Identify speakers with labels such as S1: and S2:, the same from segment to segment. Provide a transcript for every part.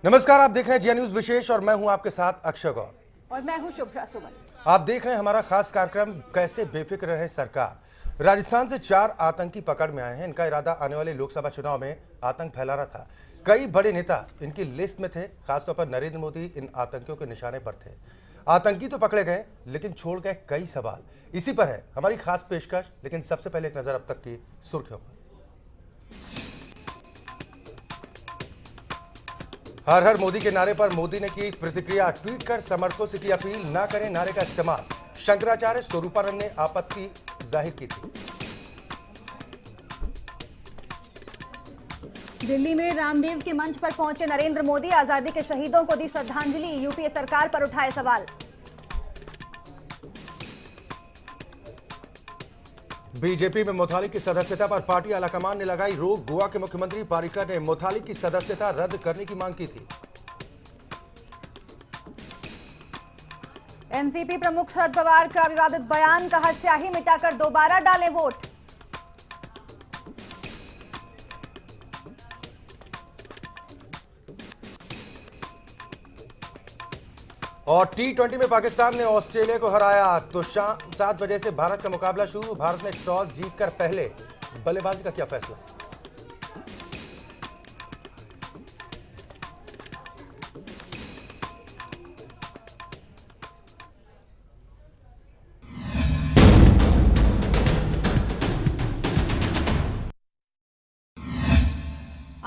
S1: नमस्कार, आप देख रहे हैं जी न्यूज विशेष और मैं हूं आपके साथ अक्षय गौर
S2: और मैं हूं शुभ्रा सुमन।
S1: आप देख रहे हैं हमारा खास कार्यक्रम कैसे बेफिक्र रहे सरकार। राजस्थान से 4 आतंकी पकड़ में आए हैं। इनका इरादा आने वाले लोकसभा चुनाव में आतंक फैलाना था। कई बड़े नेता इनकी लिस्ट में थे। खासतौर पर नरेंद्र मोदी इन आतंकियों के निशाने पर थे। आतंकी तो पकड़े गए लेकिन छोड़ गए कई सवाल। इसी पर है हमारी खास पेशकश, लेकिन सबसे पहले एक नजर अब तक की सुर्खियों पर। हर हर मोदी के नारे पर मोदी ने की प्रतिक्रिया। ट्वीट कर समर्थकों से की अपील, ना करें नारे का इस्तेमाल। शंकराचार्य स्वरूपानंद ने आपत्ति जाहिर की थी।
S2: दिल्ली में रामदेव के मंच पर पहुंचे नरेंद्र मोदी। आजादी के शहीदों को दी श्रद्धांजलि। यूपीए सरकार पर उठाए सवाल।
S1: बीजेपी में मोथाली की सदस्यता पर पार्टी आलाकमान ने लगाई रोक। गोवा के मुख्यमंत्री पारीकर ने मोथाली की सदस्यता रद्द करने की मांग की थी।
S2: एनसीपी प्रमुख शरद पवार का विवादित बयान, कहा स्याही मिटाकर दोबारा डालें वोट।
S1: और T20 में पाकिस्तान ने ऑस्ट्रेलिया को हराया। तो शाम 7 बजे से भारत का मुकाबला शुरू। भारत ने टॉस जीतकर पहले बल्लेबाजी का क्या फैसला।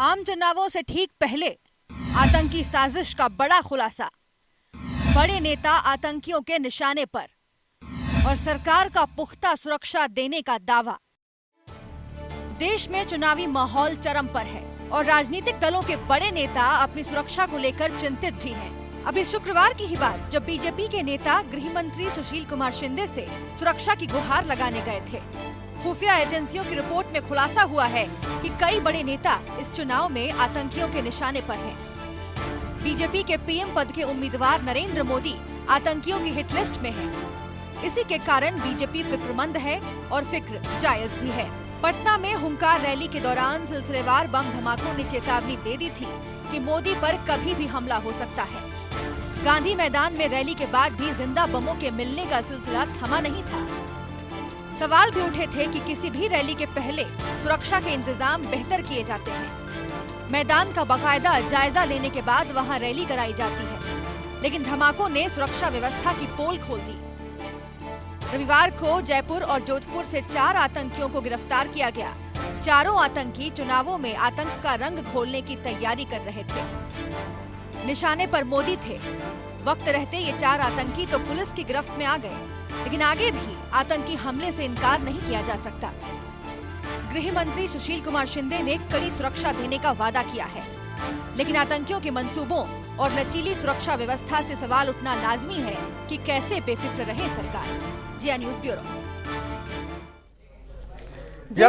S3: आम चुनावों से ठीक पहले आतंकी साजिश का बड़ा खुलासा। बड़े नेता आतंकियों के निशाने पर और सरकार का पुख्ता सुरक्षा देने का दावा। देश में चुनावी माहौल चरम पर है और राजनीतिक दलों के बड़े नेता अपनी सुरक्षा को लेकर चिंतित भी हैं। अभी शुक्रवार की ही बात, जब बीजेपी के नेता गृह मंत्री सुशील कुमार शिंदे से सुरक्षा की गुहार लगाने गए थे। खुफिया एजेंसियों की रिपोर्ट में खुलासा हुआ है कि कई बड़े नेता इस चुनाव में आतंकियों के निशाने पर हैं। बीजेपी के पीएम पद के उम्मीदवार नरेंद्र मोदी आतंकियों की हिट लिस्ट में हैं। इसी के कारण बीजेपी फिक्रमंद है और फिक्र जायज भी है। पटना में हुंकार रैली के दौरान सिलसिलेवार बम धमाकों ने चेतावनी दे दी थी कि मोदी पर कभी भी हमला हो सकता है। गांधी मैदान में रैली के बाद भी जिंदा बमों के मिलने का सिलसिला थमा नहीं था। सवाल भी उठे थे कि किसी भी रैली के पहले सुरक्षा के इंतजाम बेहतर किए जाते हैं। मैदान का बाकायदा जायजा लेने के बाद वहां रैली कराई जाती है, लेकिन धमाकों ने सुरक्षा व्यवस्था की पोल खोल दी। रविवार को जयपुर और जोधपुर से 4 आतंकियों को गिरफ्तार किया गया। चारों आतंकी चुनावों में आतंक का रंग घोलने की तैयारी कर रहे थे। निशाने पर मोदी थे। वक्त रहते ये 4 आतंकी तो पुलिस की गिरफ्त में आ गए, लेकिन आगे भी आतंकी हमले से इनकार नहीं किया जा सकता। गृह मंत्री सुशील कुमार शिंदे ने कड़ी सुरक्षा देने का वादा किया है, लेकिन आतंकियों के मंसूबों और लचीली सुरक्षा व्यवस्था से सवाल उठना लाजमी है कि कैसे बेफिक्र रहे सरकार। जी न्यूज ब्यूरो।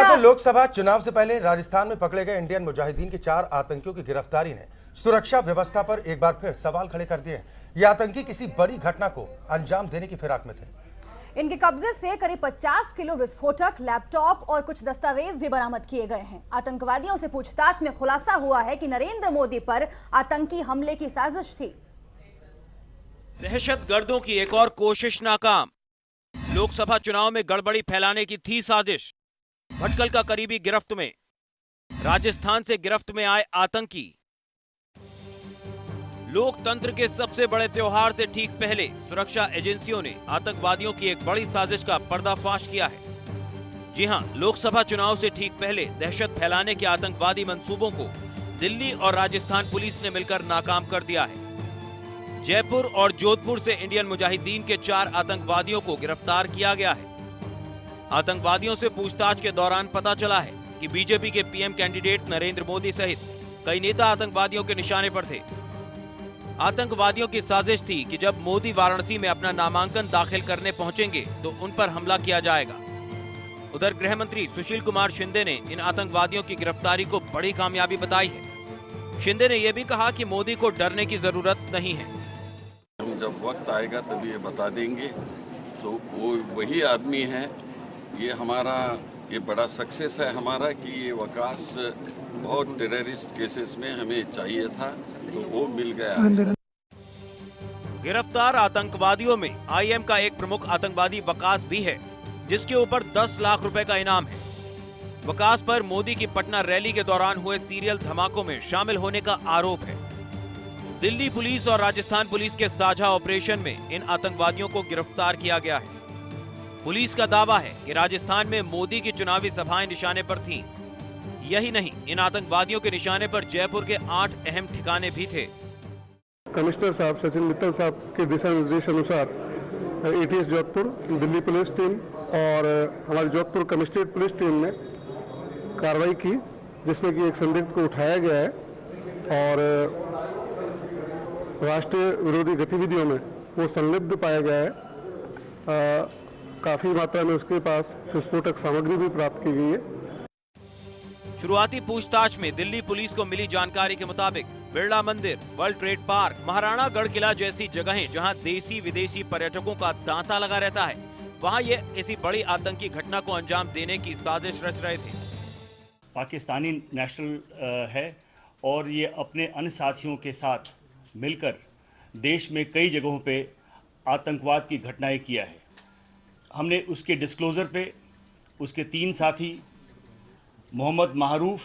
S1: तो लोकसभा चुनाव से पहले राजस्थान में पकड़े गए इंडियन मुजाहिदीन के 4 आतंकियों की गिरफ्तारी ने सुरक्षा व्यवस्था पर एक बार फिर सवाल खड़े कर दिए। ये आतंकी किसी बड़ी घटना को अंजाम देने की फिराक में थे।
S2: इनके कब्जे से करीब 50 किलो विस्फोटक, लैपटॉप और कुछ दस्तावेज भी बरामद किए गए हैं। आतंकवादियों से पूछताछ में खुलासा हुआ है कि नरेंद्र मोदी पर आतंकी हमले की साजिश थी।
S4: दहशतगर्दों की एक और कोशिश नाकाम। लोकसभा चुनाव में गड़बड़ी फैलाने की थी साजिश। भटकल का करीबी गिरफ्त में। राजस्थान से गिरफ्त में आए आतंकी। लोकतंत्र के सबसे बड़े त्योहार से ठीक पहले सुरक्षा एजेंसियों ने आतंकवादियों की एक बड़ी साजिश का पर्दाफाश किया है। जी हां, लोकसभा चुनाव से ठीक पहले दहशत फैलाने के आतंकवादी मंसूबों को दिल्ली और राजस्थान पुलिस ने मिलकर नाकाम कर दिया है। जयपुर और जोधपुर से इंडियन मुजाहिदीन के 4 आतंकवादियों को गिरफ्तार किया गया है। आतंकवादियों से पूछताछ के दौरान पता चला है कि बीजेपी के पीएम कैंडिडेट नरेंद्र मोदी सहित कई नेता आतंकवादियों के निशाने पर थे। आतंकवादियों की साजिश थी कि जब मोदी वाराणसी में अपना नामांकन दाखिल करने पहुंचेंगे तो उन पर हमला किया जाएगा। उधर गृह मंत्री सुशील कुमार शिंदे ने इन आतंकवादियों की गिरफ्तारी को बड़ी कामयाबी बताई है। शिंदे ने यह भी कहा कि मोदी को डरने की जरूरत नहीं है।
S5: हम जब वक्त आएगा तभी ये बता देंगे। तो वो वही आदमी है। ये बड़ा सक्सेस है हमारा कि ये वकास बहुत टेररिस्ट केसेस में हमें चाहिए था। तो वो मिल गया है।
S4: गिरफ्तार आतंकवादियों में आईएम का एक प्रमुख आतंकवादी वकास भी है, जिसके ऊपर 10 लाख रुपए का इनाम है। वकास पर मोदी की पटना रैली के दौरान हुए सीरियल धमाकों में शामिल होने का आरोप है। दिल्ली पुलिस और राजस्थान पुलिस के साझा ऑपरेशन में इन आतंकवादियों को गिरफ्तार किया गया है। पुलिस का दावा है कि राजस्थान में मोदी की चुनावी सभाएं निशाने पर थीं। यही नहीं, इन आतंकवादियों के निशाने पर जयपुर के 8 अहम ठिकाने भी थे।
S6: कमिश्नर साहब सचिन मित्तल साहब के दिशा निर्देश अनुसार ATS Jodhpur, Delhi police team और हमारी जोधपुर कमिश्नरेट पुलिस टीम ने कार्रवाई की, जिसमें कि एक संदिग्ध को उठाया गया है और राष्ट्रीय विरोधी गतिविधियों में वो संलिप्त पाया गया है। काफी मात्रा में उसके पास विस्फोटक सामग्री भी प्राप्त की गई है।
S4: शुरुआती पूछताछ में दिल्ली पुलिस को मिली जानकारी के मुताबिक बिरला मंदिर, वर्ल्ड ट्रेड पार्क, महाराणा गढ़ किला जैसी जगहें जहां देसी विदेशी पर्यटकों का तांता लगा रहता है, वहां ये किसी बड़ी आतंकी घटना को अंजाम देने की साजिश रच रहे थे।
S7: पाकिस्तानी नेशनल है और ये अपने अन्य साथियों के साथ मिलकर देश में कई जगहों पे आतंकवाद की घटनाएं किया है। हमने उसके डिस्क्लोज़र पे उसके 3 साथी मोहम्मद मारूफ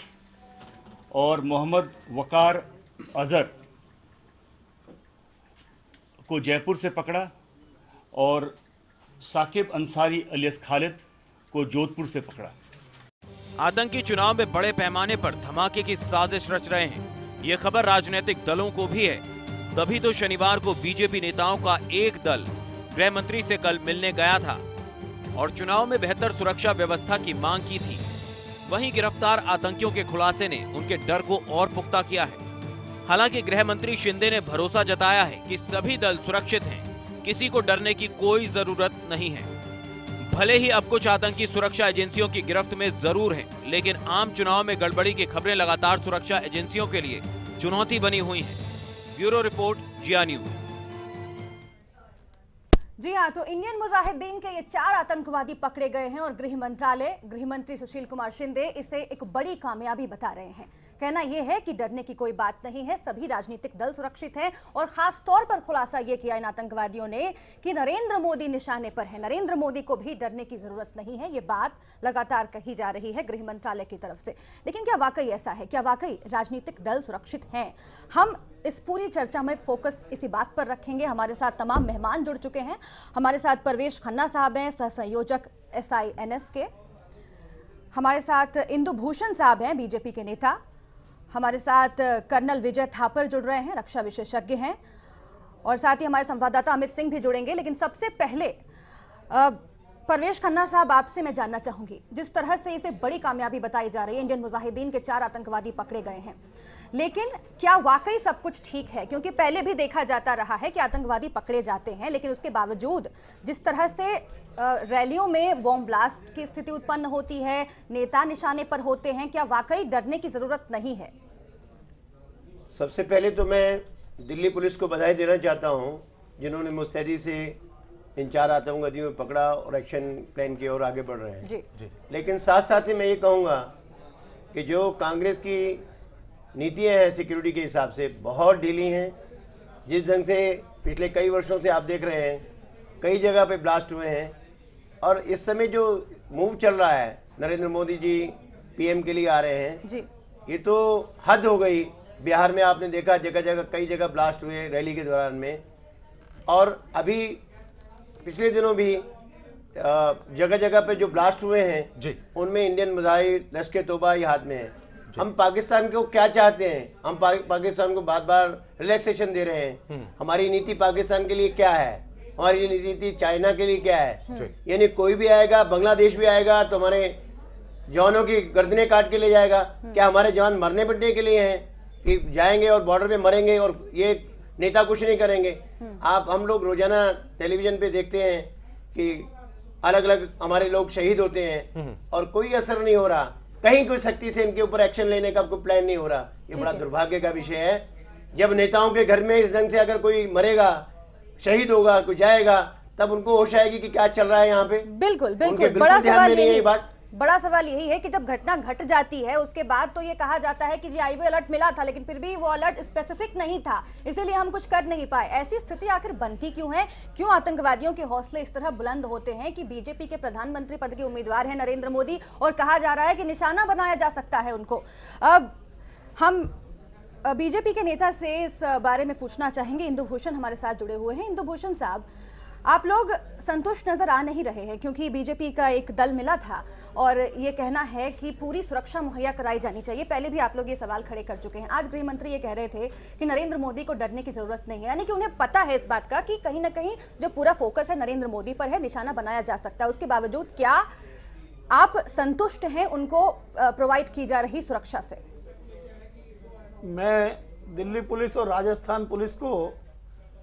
S7: और मोहम्मद वकार अज़हर को जयपुर से पकड़ा और साकिब अंसारी अलियास खालिद को जोधपुर से पकड़ा।
S4: आतंकी चुनाव में बड़े पैमाने पर धमाके की साजिश रच रहे हैं, ये खबर राजनीतिक दलों को भी है। तभी तो शनिवार को बीजेपी नेताओं का एक दल गृह मंत्री से कल मिलने गया था और चुनाव में बेहतर सुरक्षा व्यवस्था की मांग की थी। वहीं गिरफ्तार आतंकियों के खुलासे ने उनके डर को और पुख्ता किया है। हालांकि गृह मंत्री शिंदे ने भरोसा जताया है कि सभी दल सुरक्षित हैं, किसी को डरने की कोई जरूरत नहीं है। भले ही अब कुछ आतंकी सुरक्षा एजेंसियों की गिरफ्त में जरूर हैं, लेकिन आम चुनाव में गड़बड़ी की खबरें लगातार सुरक्षा एजेंसियों के लिए चुनौती बनी हुई हैं। ब्यूरो रिपोर्ट, जिया न्यूज।
S2: जी हाँ, तो इंडियन मुजाहिदीन के ये 4 आतंकवादी पकड़े गए हैं और गृह मंत्री सुशील कुमार शिंदे इसे एक बड़ी कामयाबी बता रहे हैं। कहना यह है कि डरने की कोई बात नहीं है, सभी राजनीतिक दल सुरक्षित हैं और खास तौर पर खुलासा यह किया इन आतंकवादियों ने कि नरेंद्र मोदी निशाने पर है, नरेंद्र मोदी को भी डरने की जरूरत नहीं है। ये बात लगातार कही जा रही है गृह मंत्रालय की तरफ से। लेकिन क्या वाकई ऐसा है? क्या वाकई राजनीतिक दल सुरक्षित हैं? हम इस पूरी चर्चा में फोकस इसी बात पर रखेंगे। हमारे साथ तमाम मेहमान जुड़ चुके हैं। हमारे साथ परवेश खन्ना साहब हैं, सह संयोजक SINS के। हमारे साथ इंदु भूषण साहब हैं, बीजेपी के नेता। हमारे साथ कर्नल विजय थापर जुड़ रहे हैं, रक्षा विशेषज्ञ हैं, और साथ ही हमारे संवाददाता अमित सिंह भी जुड़ेंगे। लेकिन सबसे पहले परवेश खन्ना साहब, आपसे मैं जानना चाहूंगी, जिस तरह से इसे बड़ी कामयाबी बताई जा रही है, इंडियन मुजाहिदीन के 4 आतंकवादी पकड़े गए हैं, लेकिन क्या वाकई सब कुछ ठीक है? क्योंकि पहले भी देखा जाता रहा है कि आतंकवादी पकड़े जाते हैं, लेकिन उसके बावजूद जिस तरह से रैलियों में बॉम्ब ब्लास्ट की स्थिति उत्पन्न होती है, नेता निशाने पर होते हैं, क्या वाकई डरने की जरूरत नहीं है?
S8: सबसे पहले तो मैं दिल्ली पुलिस को बधाई देना चाहता हूं, जिन्होंने मुस्तैदी से इन 4 आतंकवादियों को पकड़ा और एक्शन प्लान की ओर आगे बढ़ रहे हैं।
S2: जी।
S8: लेकिन साथ साथ ही मैं ये कहूँगा कि जो कांग्रेस की नीतियाँ हैं सिक्योरिटी के हिसाब से बहुत ढीली हैं। जिस ढंग से पिछले कई वर्षों से आप देख रहे हैं, कई जगह पे ब्लास्ट हुए हैं, और इस समय जो मूव चल रहा है, नरेंद्र मोदी जी PM के लिए आ रहे हैं
S2: जी,
S8: ये तो हद हो गई। बिहार में आपने देखा जगह जगह कई जगह ब्लास्ट हुए रैली के दौरान में, और अभी पिछले दिनों भी जगह जगह पे जो ब्लास्ट हुए हैं
S1: जी,
S8: उनमें इंडियन मुजाहिद लश्कर तोबा ही हाथ में है। हम पाकिस्तान को क्या चाहते हैं? हम पाकिस्तान को बार बार रिलैक्सेशन दे रहे हैं। हमारी नीति पाकिस्तान के लिए क्या है? हमारी नीति चाइना के लिए क्या है? यानी कोई भी आएगा, बांग्लादेश भी आएगा तो हमारे जवानों की गर्दनें काट के ले जाएगा। क्या हमारे जवान मरने पिटने के लिए हैं कि जाएंगे और बॉर्डर पे मरेंगे और ये नेता कुछ नहीं करेंगे? हम लोग रोजाना टेलीविजन पे देखते हैं कि अलग अलग हमारे लोग शहीद होते हैं और कोई असर नहीं हो रहा। कहीं कोई सख्ती से इनके ऊपर एक्शन लेने का कोई प्लान नहीं हो रहा। ये बड़ा दुर्भाग्य का विषय है। जब नेताओं के घर में इस ढंग से अगर कोई मरेगा, शहीद होगा, कोई जाएगा, तब उनको होश आएगी कि क्या चल रहा है यहाँ पे।
S2: बिल्कुल बिल्कुल, बड़ा सवाल
S8: नहीं है ये बात।
S2: बड़ा सवाल यही है कि जब घटना घट जाती है उसके बाद तो ये कहा जाता है कि जी हाईवे अलर्ट मिला था, लेकिन फिर भी वो अलर्ट स्पेसिफिक नहीं था, इसीलिए हम कुछ कर नहीं पाए। ऐसी स्थिति आखिर बनती क्यों है? क्यों आतंकवादियों के हौसले इस तरह बुलंद होते हैं कि बीजेपी के प्रधानमंत्री पद के उम्मीदवार हैं नरेंद्र मोदी और कहा जा रहा है कि निशाना बनाया जा सकता है उनको। अब हम बीजेपी के नेता से इस बारे में पूछना चाहेंगे। इंदु भूषण हमारे साथ जुड़े हुए हैं। इंदु भूषण साहब, आप लोग संतुष्ट नजर आ नहीं रहे हैं क्योंकि बीजेपी का एक दल मिला था और ये कहना है कि पूरी सुरक्षा मुहैया कराई जानी चाहिए। पहले भी आप लोग ये सवाल खड़े कर चुके हैं। आज गृह मंत्री ये कह रहे थे कि नरेंद्र मोदी को डरने की जरूरत नहीं है, यानी कि उन्हें पता है इस बात का कि कहीं ना कहीं जो पूरा फोकस है नरेंद्र मोदी पर है, निशाना बनाया जा सकता है। उसके बावजूद क्या आप संतुष्ट हैं उनको प्रोवाइड की जा रही सुरक्षा से?
S9: मैं दिल्ली पुलिस और राजस्थान पुलिस को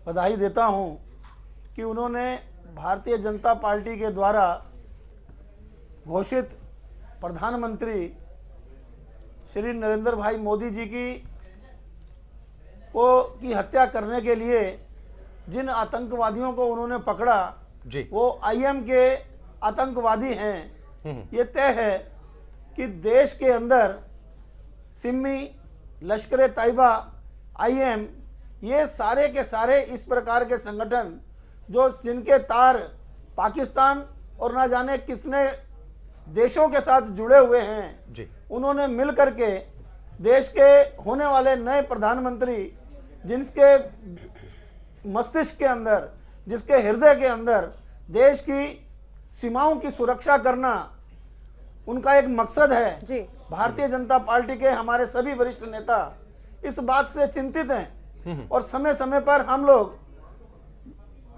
S9: बधाई देता हूं कि उन्होंने भारतीय जनता पार्टी के द्वारा घोषित प्रधानमंत्री श्री नरेंद्र भाई मोदी जी की हत्या करने के लिए जिन आतंकवादियों को उन्होंने पकड़ा
S1: जी।
S9: वो आईएम के आतंकवादी हैं। ये तय है कि देश के अंदर सिमी, लश्कर तैयबा, आईएम, ये सारे के सारे इस प्रकार के संगठन जो जिनके तार पाकिस्तान और ना जाने कितने देशों के साथ जुड़े हुए हैं
S1: जी।
S9: उन्होंने मिल करके देश के होने वाले नए प्रधानमंत्री, जिनके मस्तिष्क के अंदर, जिसके हृदय के अंदर देश की सीमाओं की सुरक्षा करना उनका एक मकसद है
S2: जी।
S9: भारतीय जनता पार्टी के हमारे सभी वरिष्ठ नेता इस बात से चिंतित हैं और समय समय पर हम लोग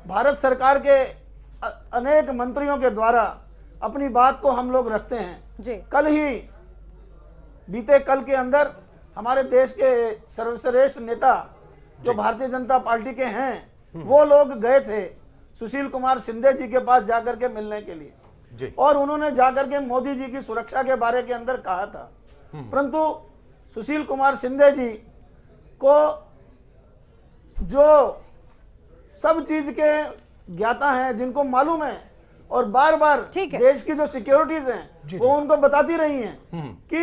S9: भारत सरकार के अनेक मंत्रियों के द्वारा अपनी बात को हम लोग रखते हैं
S2: जी।
S9: बीते कल के अंदर हमारे देश के सर्वश्रेष्ठ नेता जो भारतीय जनता पार्टी के हैं वो लोग गए थे सुशील कुमार शिंदे जी के पास जाकर के मिलने के लिए
S1: जी।
S9: और उन्होंने जाकर के मोदी जी की सुरक्षा के बारे के अंदर कहा था, परंतु सुशील कुमार शिंदे जी को जो सब चीज के ज्ञाता हैं, जिनको मालूम है और बार बार देश की जो सिक्योरिटीज हैं वो उनको बताती रही हैं कि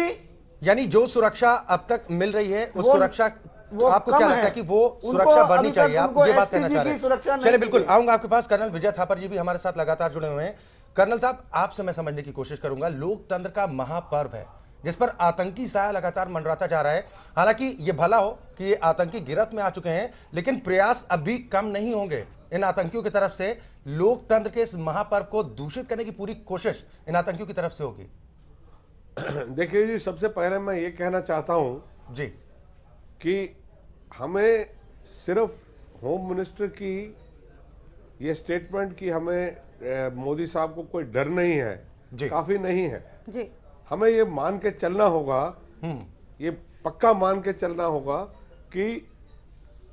S1: यानी जो सुरक्षा अब तक मिल रही है उस सुरक्षा
S9: वो
S1: आपको
S9: कम
S1: क्या लगता है कि वो सुरक्षा बढ़नी चाहिए? आप ये बात कहना चाह रहे हैं। चलिए बिल्कुल आऊंगा आपके पास। कर्नल विजय थापर जी भी हमारे साथ लगातार जुड़े हुए हैं। कर्नल साहब, आपसे मैं समझने की कोशिश करूंगा, लोकतंत्र का महापर्व है जिस पर आतंकी साया लगातार मंडराता जा रहा है। हालांकि ये भला हो कि ये आतंकी गिरफ्त में आ चुके हैं, लेकिन प्रयास अभी कम नहीं होंगे इन आतंकियों की तरफ से। लोकतंत्र के इस महापर्व को दूषित करने की पूरी कोशिश इन आतंकियों की तरफ से होगी।
S10: देखिए जी, सबसे पहले मैं ये कहना चाहता हूं
S1: जी
S10: कि हमें सिर्फ होम मिनिस्टर की ये स्टेटमेंट कि हमें मोदी साहब को कोई डर नहीं है
S1: जी।
S10: काफी नहीं है
S2: जी।
S10: हमें ये मान के चलना होगा, ये पक्का मान के चलना होगा कि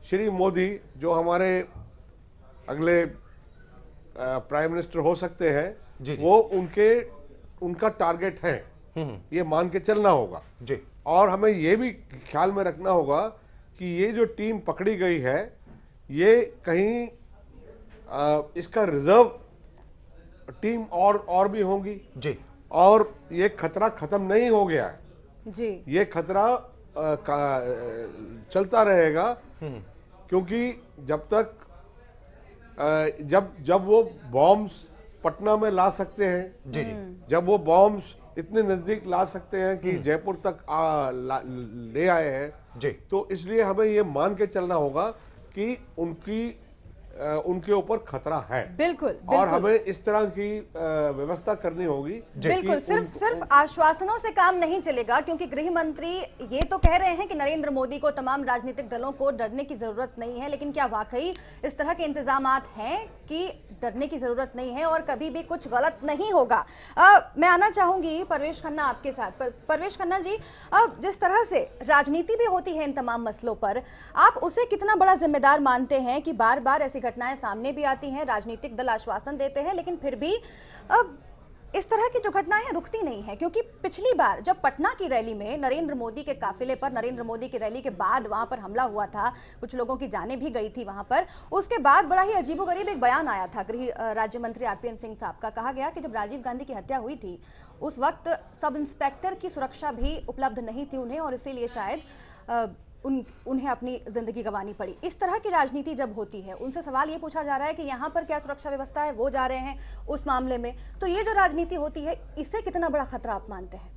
S10: श्री मोदी जो हमारे अगले प्राइम मिनिस्टर हो सकते हैं
S1: जी।
S10: वो उनका टारगेट है, ये मान के चलना होगा
S1: जी।
S10: और हमें ये भी ख्याल में रखना होगा कि ये जो टीम पकड़ी गई है ये कहीं इसका रिजर्व टीम और भी होंगी
S1: जी।
S10: और ये खतरा खत्म नहीं हो गया है
S2: जी।
S10: ये खतरा चलता रहेगा क्योंकि जब तक जब वो बॉम्ब्स पटना में ला सकते हैं
S1: जी।
S10: जब वो बॉम्ब्स इतने नजदीक ला सकते हैं कि जयपुर तक ले आए हैं
S1: जी।
S10: तो इसलिए हमें ये मान के चलना होगा कि उनके ऊपर खतरा है।
S2: बिल्कुल,
S10: और हमें इस तरह की व्यवस्था करनी होगी।
S2: बिल्कुल, सिर्फ आश्वासनों से काम नहीं चलेगा, क्योंकि गृह मंत्री ये तो कह रहे हैं कि नरेंद्र मोदी को तमाम राजनीतिक दलों को डरने की जरूरत नहीं है, लेकिन क्या वाकई इस तरह के इंतजामात हैं कि डरने की जरूरत नहीं है और कभी भी कुछ गलत नहीं होगा? मैं आना चाहूंगी परवेश खन्ना आपके साथ। परवेश खन्ना जी, जिस तरह से राजनीति भी होती है इन तमाम मसलों पर, आप उसे कितना बड़ा जिम्मेदार मानते हैं कि बार बार ऐसी घटनाएं सामने भी आती हैं, राजनीतिक दल आश्वासन देते हैं, लेकिन फिर भी इस तरह की जो घटनाएं रुकती नहीं है, क्योंकि पिछली बार जब पटना की रैली में नरेंद्र मोदी के काफिले पर, नरेंद्र मोदी की रैली के बाद वहां पर हमला हुआ था, कुछ लोगों की जानें भी गई थी वहां पर, उसके बाद बड़ा ही अजीबोगरीब एक बयान आया था गृह राज्य मंत्री आरपीएन सिंह साहब का। कहा गया कि जब राजीव गांधी की हत्या हुई थी उस वक्त सब इंस्पेक्टर की सुरक्षा भी उपलब्ध नहीं थी उन्हें, और इसीलिए शायद उन्हें अपनी जिंदगी गंवानी पड़ी। इस तरह की राजनीति जब होती है, उनसे सवाल ये पूछा जा रहा है कि यहाँ पर क्या सुरक्षा व्यवस्था है, वो जा रहे हैं उस मामले में, तो ये जो राजनीति होती है इससे कितना बड़ा खतरा आप मानते हैं?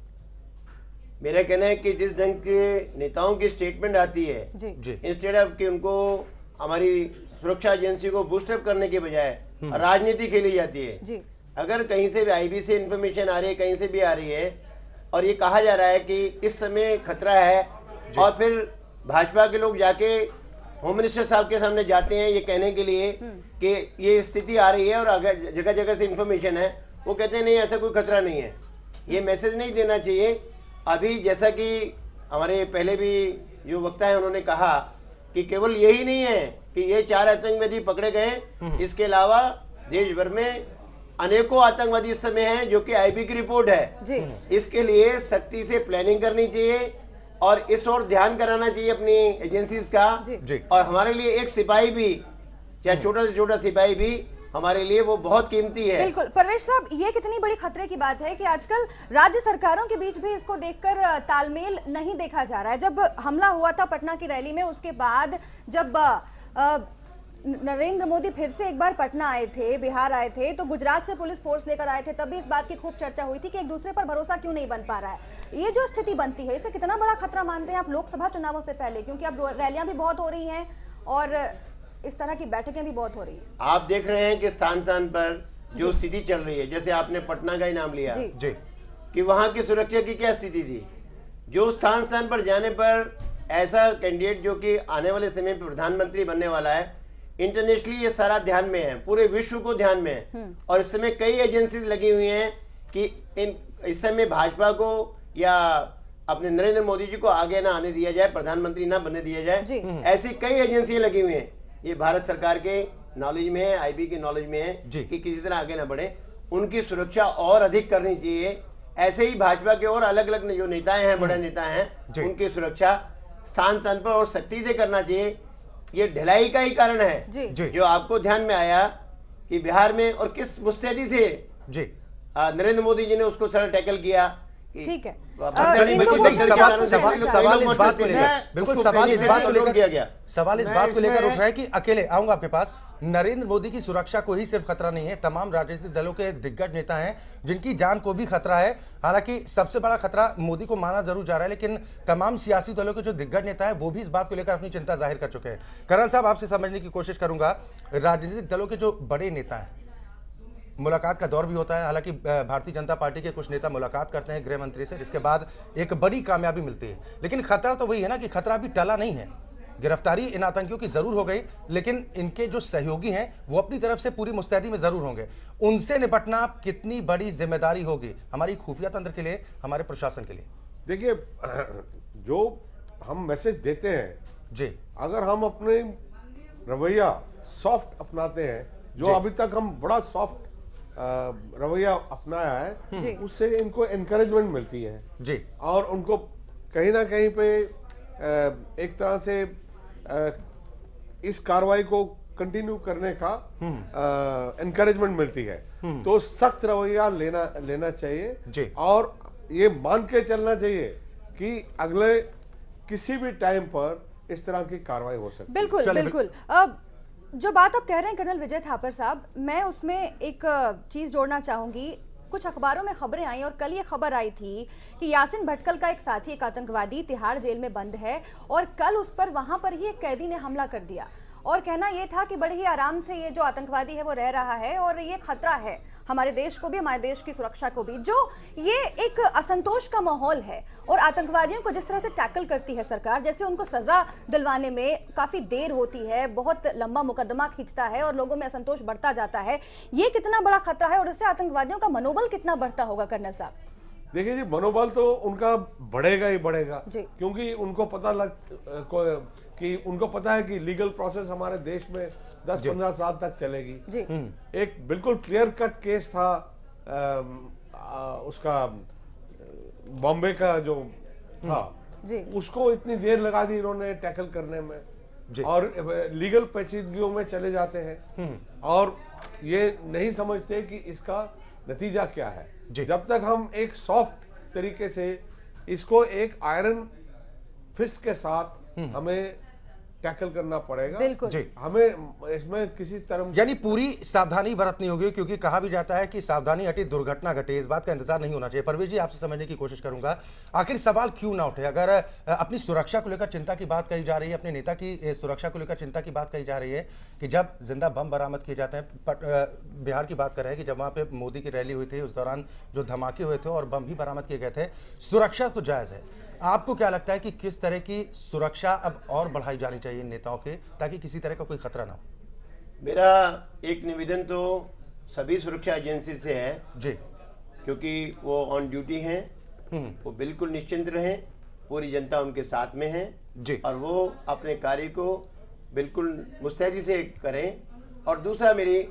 S2: मेरा कहना है कि जिस ढंग के नेताओं की स्टेटमेंट आती है, इंस्टेड ऑफ कि उनको हमारी सुरक्षा एजेंसी को बूस्टअप करने के बजाय राजनीति खेली जाती है। अगर कहीं से भी आईबी से इंफॉर्मेशन आ रही है, कहीं से भी आ रही है, और ये कहा जा रहा है कि इस समय खतरा है, और फिर भाजपा के लोग जाके होम मिनिस्टर साहब के सामने जाते हैं ये कहने के लिए कि ये स्थिति आ रही है और अगर जगह जगह से इंफॉर्मेशन है, वो कहते हैं नहीं ऐसा कोई खतरा नहीं है। ये मैसेज नहीं देना चाहिए। अभी जैसा कि हमारे पहले भी जो वक्ता है उन्होंने कहा कि केवल यही नहीं है कि ये 4 आतंकवादी पकड़े गए, इसके अलावा देश भर में अनेकों आतंकवादी इस समय हैं जो कि आईबी की रिपोर्ट है। इसके लिए सख्ती से प्लानिंग करनी चाहिए और इस ओर ध्यान कराना चाहिए अपनी एजेंसीज का। और हमारे लिए एक सिपाही भी, चाहे छोटा से छोटा सिपाही भी, हमारे लिए वो बहुत कीमती है। बिल्कुल परवेश साहब, ये कितनी बड़ी खतरे की बात है कि आजकल राज्य सरकारों के बीच भी इसको देखकर तालमेल नहीं देखा जा रहा है। जब हमला हुआ था पटना की रैली में, उसके बाद जब नरेंद्र मोदी फिर से एक बार पटना आए थे, बिहार आए थे, तो गुजरात से पुलिस फोर्स लेकर आए थे, तब भी इस बात की खूब चर्चा हुई थी कि एक दूसरे पर भरोसा क्यों नहीं बन पा रहा है। ये जो स्थिति बनती है, इसे कितना बड़ा खतरा मानते हैं आप लोकसभा चुनावों से पहले, क्योंकि अब रैलियां भी बहुत हो रही हैं और इस तरह की बैठकें भी बहुत हो रही है। आप देख रहे हैं कि स्थान स्थान पर जो स्थिति चल रही है, जैसे आपने पटना का ही नाम लिया कि वहां की सुरक्षा की क्या स्थिति थी, जो स्थान स्थान पर जाने पर ऐसा कैंडिडेट जो कि आने वाले समय में प्रधानमंत्री बनने वाला है, इंटरनेशनली ये सारा ध्यान में है, पूरे विश्व को ध्यान में है। और इस समय कई एजेंसीज लगी हुई हैं कि इस समय भाजपा को या अपने नरेंद्र मोदी जी को आगे ना आने दिया जाए, प्रधानमंत्री ना बनने दिया जाए। ऐसी कई एजेंसियां लगी हुई हैं, ये भारत सरकार के नॉलेज में है, आईबी की नॉलेज में है कि किसी तरह आगे ना बढ़े। उनकी सुरक्षा और अधिक करनी चाहिए। ऐसे ही भाजपा के और अलग अलग जो नेताएं हैं, बड़े नेता हैं, उनकी सुरक्षा स्थान स्थान पर और सख्ती से करना चाहिए। ये ढिलाई का ही कारण है जो आपको ध्यान में आया कि बिहार में और किस मुस्तैदी से नरेंद्र मोदी जी ने उसको सर टैकल किया। ठीक है,
S1: सवाल इस बात को लेकर उठ रहा है कि अकेले आऊंगा आपके पास, नरेंद्र मोदी की सुरक्षा को ही सिर्फ खतरा नहीं है, तमाम राजनीतिक दलों के दिग्गज नेता हैं जिनकी जान को भी खतरा है। हालांकि सबसे बड़ा खतरा मोदी को माना जरूर जा रहा है, लेकिन तमाम सियासी दलों के जो दिग्गज नेता हैं वो भी इस बात को लेकर अपनी चिंता जाहिर कर चुके हैं। कर्नल साहब, आपसे समझने की कोशिश करूंगा, राजनीतिक दलों के जो बड़े नेता हैं, मुलाकात का दौर भी होता है, हालांकि भारतीय जनता पार्टी के कुछ नेता मुलाकात करते हैं गृह मंत्री से, जिसके बाद एक बड़ी कामयाबी मिलती है, लेकिन खतरा तो वही है ना कि खतरा अभी टला नहीं है। गिरफ्तारी इन आतंकियों की जरूर हो गई, लेकिन इनके जो सहयोगी हैं वो अपनी तरफ से पूरी मुस्तैदी में जरूर होंगे। उनसे निपटना कितनी बड़ी जिम्मेदारी होगी हमारी खुफिया तंत्र के लिए, हमारे प्रशासन के लिए?
S10: देखिए, जो हम मैसेज देते हैं अगर हम अपने रवैया सॉफ्ट अपनाते हैं, जो अभी तक हम बड़ा सॉफ्ट रवैया अपनाया है, उससे इनको एनकरेजमेंट मिलती है और उनको कहीं ना कहीं पे एक तरह से इस कार्रवाई को कंटिन्यू करने का एनकरेजमेंट मिलती है। तो सख्त रवैया लेना चाहिए और ये मान के चलना चाहिए कि अगले किसी भी टाइम पर इस तरह की कार्रवाई हो सकती है।
S2: बिल्कुल बिल्कुल। जो बात आप कह रहे हैं कर्नल विजय थापर साहब, मैं उसमें एक चीज जोड़ना चाहूंगी। कुछ अखबारों में खबरें आई और कल ये खबर आई थी कि यासिन भटकल का एक साथी, एक आतंकवादी तिहाड़ जेल में बंद है और कल उस पर वहां पर ही एक कैदी ने हमला कर दिया और कहना यह था कि बड़े ही आराम से ये जो आतंकवादी है वो रह रहा है और ये खतरा है हमारे देश को भी, हमारे देश की सुरक्षा को भी। जो ये एक असंतोष का माहौल है और आतंकवादियों को जिस तरह से टैकल करती है सरकार, जैसे उनको सजा दिलवाने में काफी देर होती है, बहुत लंबा मुकदमा खींचता है और लोगों में असंतोष बढ़ता जाता है, ये कितना बड़ा खतरा है और इससे आतंकवादियों का मनोबल कितना बढ़ता होगा कर्नल साहब?
S10: देखिए जी, मनोबल तो उनका बढ़ेगा ही बढ़ेगा, क्योंकि उनको पता है कि लीगल प्रोसेस हमारे देश में 10-15 साल तक चलेगी। एक बिल्कुल क्लियर कट केस था उसका बॉम्बे का जो था
S2: जी।
S10: उसको इतनी देर लगा दी इन्होंने टैकल करने में, और लीगल पेचीदगियों में चले जाते हैं और ये नहीं समझते कि इसका नतीजा क्या है। जब तक हम एक सॉफ्ट तरीके से इसको एक आयरन फिस्ट के साथ हमें टैकल करना पड़ेगा।
S2: बिल्कुल।
S1: जी।
S10: हमें इसमें किसी तरह
S1: यानी पूरी सावधानी बरतनी होगी, क्योंकि कहा भी जाता है कि सावधानी हटी दुर्घटना घटे, इस बात का इंतजार नहीं होना चाहिए। परवेज जी, आपसे समझने की कोशिश करूंगा, आखिर सवाल क्यों ना उठे? अगर अपनी सुरक्षा को लेकर चिंता की बात कही जा रही है, अपने नेता की सुरक्षा को लेकर चिंता की बात कही जा रही है कि जब जिंदा बम बरामद किए जाते हैं, बिहार की बात कर रहे हैं कि जब वहां पे मोदी की रैली हुई थी उस दौरान जो धमाके हुए थे और बम भी बरामद किए गए थे, सुरक्षा तो जायज है। आपको क्या लगता है कि किस तरह की सुरक्षा अब और बढ़ाई जानी चाहिए नेताओं के, ताकि किसी तरह का कोई खतरा ना हो?
S8: मेरा एक निवेदन तो सभी सुरक्षा एजेंसी से है
S1: जी,
S8: क्योंकि वो ऑन ड्यूटी हैं, वो बिल्कुल निश्चिंत रहें, पूरी जनता उनके साथ में है
S1: जी।
S8: और वो अपने कार्य को बिल्कुल मुस्तैदी से करें। और दूसरा, मेरी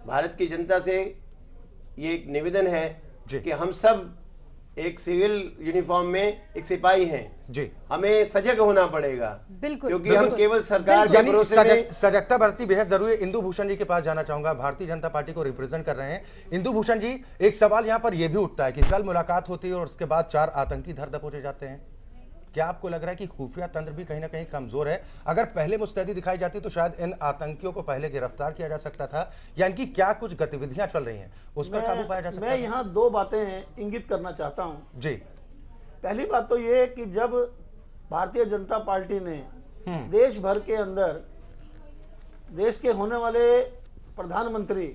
S8: भारत की जनता से ये एक निवेदन है कि हम सब एक सिविल यूनिफॉर्म में एक सिपाही हैं
S1: जी,
S8: हमें सजग होना पड़ेगा।
S2: बिल्कुल।
S8: क्योंकि हम केवल सरकार के
S1: यानी
S8: भरोसे में
S1: सजगता बरतनी बेहद जरूरी है। इंदु भूषण जी के पास जाना चाहूंगा, भारतीय जनता पार्टी को रिप्रेजेंट कर रहे हैं। इंदु भूषण जी, एक सवाल यहां पर यह भी उठता है कि कल मुलाकात होती है और उसके बाद 4 आतंकी धर दबोचे जाते हैं। क्या आपको लग रहा है कि खुफिया तंत्र भी कहीं ना कहीं कमजोर है? अगर पहले मुस्तैदी दिखाई जाती तो शायद इन आतंकियों को पहले गिरफ्तार किया जा सकता था, या इनकी क्या कुछ गतिविधियां चल रही हैं उस पर काबू पाया जा सकता
S9: मैं
S1: है?
S9: यहाँ 2 बातें इंगित करना चाहता हूँ।
S1: जी,
S9: पहली बात तो ये कि जब भारतीय जनता पार्टी ने देश भर के अंदर देश के होने वाले प्रधानमंत्री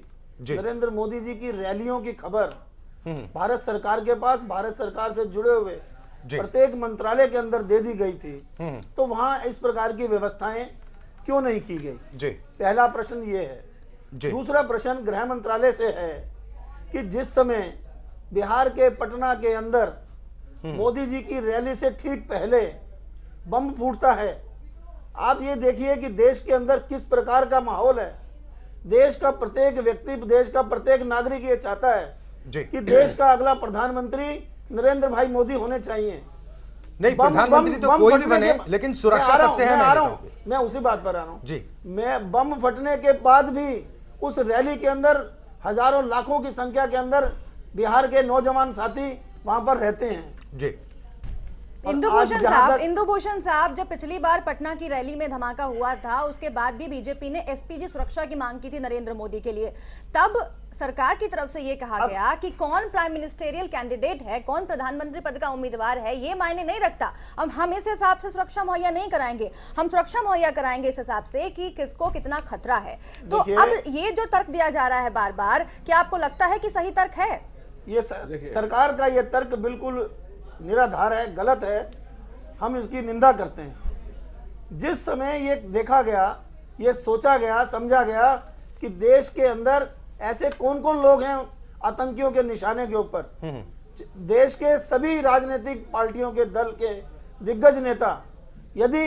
S9: नरेंद्र मोदी जी की रैलियों की खबर भारत सरकार के पास, भारत सरकार से जुड़े हुए प्रत्येक मंत्रालय के अंदर दे दी गई थी, तो वहां इस प्रकार की व्यवस्थाएं क्यों नहीं की गई?
S1: जी,
S9: पहला प्रश्न ये है। दूसरा प्रश्न गृह मंत्रालय से है कि जिस समय बिहार के पटना के अंदर मोदी जी की रैली से ठीक पहले बम फूटता है, आप ये देखिए कि देश के अंदर किस प्रकार का माहौल है। देश का प्रत्येक व्यक्ति, देश का प्रत्येक नागरिक ये चाहता है कि देश का अगला प्रधानमंत्री नरेंद्र भाई मोदी होने चाहिए।
S1: नहीं, प्रधानमंत्री तो कोई भी बने, लेकिन सुरक्षा सबसे है।
S9: मैं उसी बात पर आ रहा हूँ
S1: जी।
S9: मैं बम फटने के बाद भी उस रैली के अंदर हजारों लाखों की संख्या के अंदर बिहार के नौजवान साथी वहां पर रहते हैं
S1: जी।
S2: इंदु भूषण साहब, जब पिछली बार पटना की रैली में धमाका हुआ था, उसके बाद भी बीजेपी ने एसपीजी सुरक्षा की मांग की थी नरेंद्र मोदी के लिए। तब सरकार की तरफ से यह कहा गया कि कौन प्राइम मिनिस्टेरियल कैंडिडेट है, कौन प्रधानमंत्री पद का उम्मीदवार है, ये मायने नहीं रखता। अब हम इस हिसाब से सुरक्षा मुहैया नहीं कराएंगे, हम सुरक्षा मुहैया कराएंगे इस हिसाब से कि किसको कितना खतरा है। तो अब ये जो तर्क दिया जा रहा है बार बार, क्या आपको लगता है कि सही तर्क है?
S9: ये सरकार का ये तर्क बिल्कुल निराधार है, गलत है, हम इसकी निंदा करते हैं। जिस समय ये देखा गया, ये सोचा गया, समझा गया कि देश के अंदर ऐसे कौन कौन लोग हैं आतंकियों के निशाने के ऊपर, देश के सभी राजनीतिक पार्टियों के दल के दिग्गज नेता यदि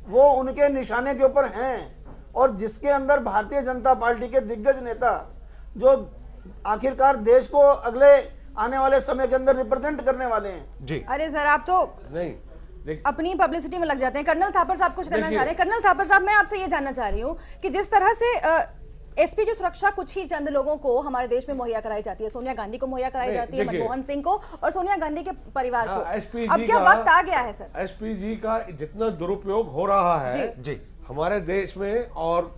S9: वो उनके निशाने के ऊपर हैं, और जिसके अंदर भारतीय जनता पार्टी के दिग्गज नेता जो आखिरकार देश को अगले आने वाले समय के अंदर रिप्रेजेंट करने वाले हैं।
S1: जी।
S2: अरे सर, आप तो
S10: नहीं
S2: अपनी पब्लिसिटी में लग जाते हैं। कर्नल थापर साहब कुछ करना चाह रहे हैं। कर्नल थापर साहब, मैं आपसे ये जानना चाह रही हूँ कि जिस तरह से एसपीजी सुरक्षा कुछ ही चंद लोगों को हमारे देश में मुहैया कराई जाती है, सोनिया गांधी को मुहैया कराई जाती है, मनमोहन सिंह को और सोनिया गांधी के परिवार को, अब क्या वक्त आ गया है सर?
S10: एसपीजी का जितना दुरुपयोग हो रहा है
S1: जी
S10: हमारे देश में, और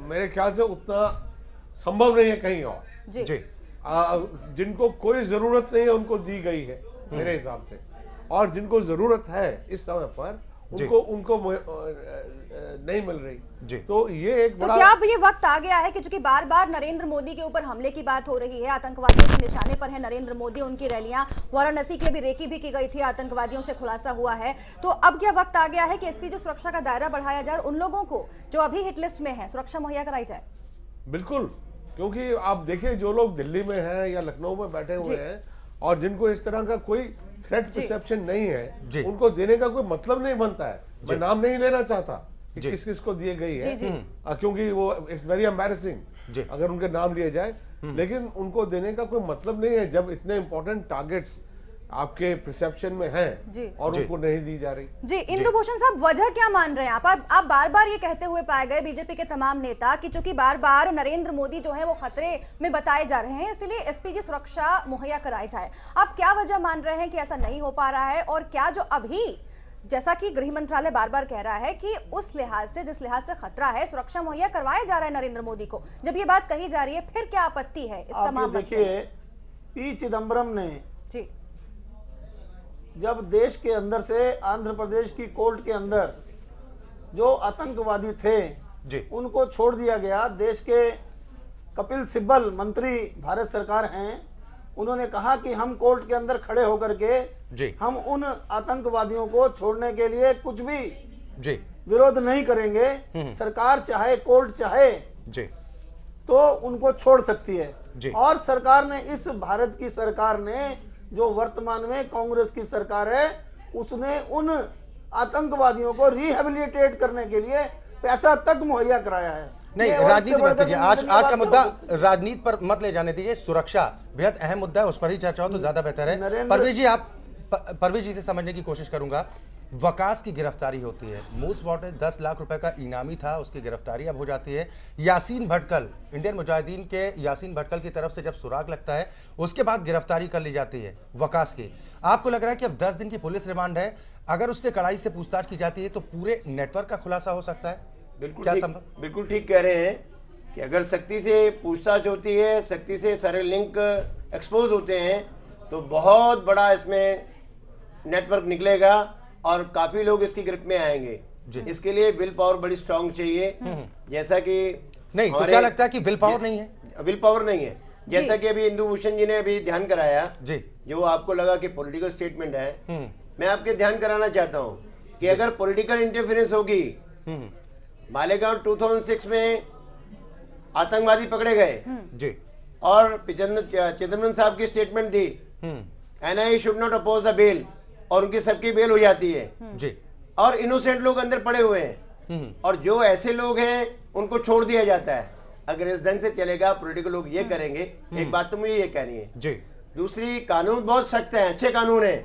S10: मेरे ख्याल से उतना संभव नहीं है कहीं और।
S1: जी,
S10: जिनको कोई जरूरत नहीं है उनको दी गई है मेरे हिसाब से, और जिनको जरूरत है इस समय पर उनको नहीं मिल रही।
S1: जी।
S10: तो ये एक
S2: तो क्या अब ये वक्त आ गया है कि चूंकि बार बार नरेंद्र मोदी के ऊपर हमले की बात हो रही है, आतंकवादियों के निशाने पर है नरेंद्र मोदी, उनकी रैलियां वाराणसी की भी रेकी भी की गई थी, आतंकवादियों से खुलासा हुआ है, तो अब क्या वक्त आ गया है कि एसपीजी सुरक्षा का दायरा बढ़ाया जाए, उन लोगों को जो अभी हिट लिस्ट में है सुरक्षा मुहैया कराई जाए?
S10: बिल्कुल, क्योंकि आप देखिए जो लोग दिल्ली में हैं या लखनऊ में बैठे हुए हैं और जिनको इस तरह का कोई थ्रेट परसेप्शन नहीं है, उनको देने का कोई मतलब नहीं बनता है। मैं नाम नहीं लेना चाहता कि किस किस को दिए गई है, क्योंकि वो इट्स वेरी एम्बैरेसिंग अगर उनके नाम लिए जाए, लेकिन उनको देने का कोई मतलब नहीं है जब इतने इंपॉर्टेंट टारगेट्स आपके परसेप्शन में हैं
S2: जी।
S10: और उनको नहीं दी जा रही।
S2: जी इंदुभूषण साहब, वजह क्या मान रहे हैं आप बार बार ये कहते हुए पाए गए बीजेपी के तमाम नेता कि चूंकि बार बार नरेंद्र मोदी जो है वो खतरे में बताए जा रहे हैं, इसलिए एसपीजी सुरक्षा मुहैया कराई जाए। आप क्या वजह मान रहे हैं कि ऐसा नहीं हो पा रहा है, और क्या जो अभी जैसा कि गृह मंत्रालय बार बार कह रहा है कि उस लिहाज से, जिस लिहाज से खतरा है, सुरक्षा मुहैया करवाया जा रहा है नरेंद्र मोदी को, जब ये बात कही जा रही है, फिर क्या आपत्ति है इस तमाम
S9: देखिए, पी चिदम्बरम ने
S2: जी
S9: जब देश के अंदर से आंध्र प्रदेश की कोर्ट के अंदर जो आतंकवादी थे
S1: जी
S9: उनको छोड़ दिया गया, देश के कपिल सिब्बल मंत्री भारत सरकार हैं, उन्होंने कहा कि हम कोर्ट के अंदर खड़े होकर के
S1: जी
S9: हम उन आतंकवादियों को छोड़ने के लिए कुछ भी
S1: जी
S9: विरोध नहीं करेंगे, सरकार चाहे कोर्ट चाहे
S1: जी
S9: तो उनको छोड़ सकती है।
S1: जी।
S9: और सरकार ने, इस भारत की सरकार ने, जो वर्तमान में कांग्रेस की सरकार है, उसने उन आतंकवादियों को रिहेबिलिटेट करने के लिए पैसा तक मुहैया कराया है।
S1: नहीं,
S9: ये और
S1: राजनीति
S9: इससे
S1: मत
S9: बढ़कर
S1: कीजिए।
S9: निंदनीय
S1: आज
S9: बात
S1: का
S9: क्या
S1: मुद्दा
S9: हो सकती है?
S1: राजनीति पर मत ले जाने दीजिए। सुरक्षा बेहद अहम मुद्दा है, उस पर ही चर्चा हो तो ज्यादा बेहतर है। परवेज जी से समझने की कोशिश करूंगा। वकास की गिरफ्तारी होती है, मोस्ट वांटेड 10 लाख रुपए का इनामी था, उसकी गिरफ्तारी अब हो जाती है। यासीन भटकल, इंडियन मुजाहिदीन के यासीन भटकल की तरफ से जब सुराग लगता है, उसके बाद गिरफ्तारी कर ली जाती है वकास की। आपको लग रहा है कि अब 10 दिन की पुलिस रिमांड है, अगर उससे कड़ाई से पूछताछ की जाती है तो पूरे नेटवर्क का खुलासा हो सकता है?
S8: बिल्कुल ठीक कह रहे हैं कि अगर सख्ती से पूछताछ होती है, सख्ती से सारे लिंक एक्सपोज होते हैं, तो बहुत बड़ा इसमें नेटवर्क निकलेगा और काफी लोग इसकी ग्रिप में आएंगे। इसके लिए विल पावर बड़ी स्ट्रांग चाहिए, जैसा कि
S1: नहीं तो क्या लगता है कि विल पावर नहीं है?
S8: विल पावर नहीं है, जैसा कि अभी इंदुभूषण जी ने अभी ध्यान कराया
S1: जी,
S8: जो आपको लगा कि पॉलिटिकल स्टेटमेंट है, मैं आपके ध्यान कराना चाहता हूं कि अगर पॉलिटिकल इंटरफेरेंस होगी, मालेगांव 2006 में आतंकवादी पकड़े गए
S1: जी,
S8: और चिदम्बरम साहब की स्टेटमेंट थी NIA should not oppose the bail, और उनकी सबकी बेल हो जाती है
S1: जी,
S8: और इनोसेंट लोग अंदर पड़े हुए हैं, और जो ऐसे लोग हैं उनको छोड़ दिया जाता है। अगर इस ढंग से चलेगा, पॉलिटिकल लोग ये करेंगे। एक बात तो मुझे ये कहनी है
S1: जी,
S8: दूसरी, कानून बहुत सख्त है, अच्छे कानून है,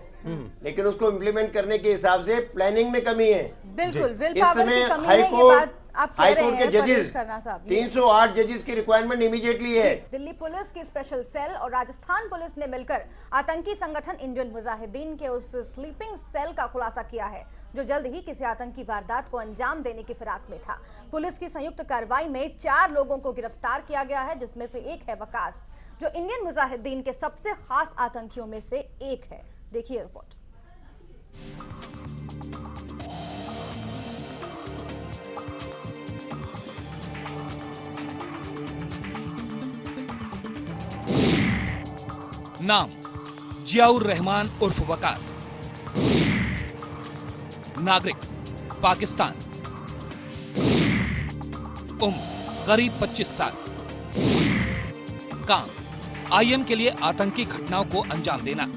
S8: लेकिन उसको इम्प्लीमेंट करने के हिसाब से प्लानिंग में कमी है।
S2: बिल्कुल विल
S8: इस
S2: पावर
S8: समय
S2: की कमी है, ये बात आप कह रहे
S8: हाईकोर्ट के
S2: हैं
S8: जजेस
S2: परवेज खन्ना साहब।
S8: 308 जजेस की रिक्वायरमेंट इमीडिएटली है।
S2: दिल्ली पुलिस की स्पेशल सेल और राजस्थान पुलिस ने मिलकर आतंकी संगठन इंडियन मुजाहिदीन के उस स्लीपिंग सेल का खुलासा किया है जो जल्द ही किसी आतंकी वारदात को अंजाम देने की फिराक में था। पुलिस की संयुक्त कार्रवाई में 4 लोगों को गिरफ्तार किया गया है, जिसमें से एक है वकास, जो इंडियन मुजाहिदीन के सबसे खास आतंकियों में से एक है। देखिए रिपोर्ट।
S11: नाम जियाउर रहमान उर्फ वकास, नागरिक पाकिस्तान, उम्र करीब 25 साल, काम आईएम के लिए आतंकी घटनाओं को अंजाम देना।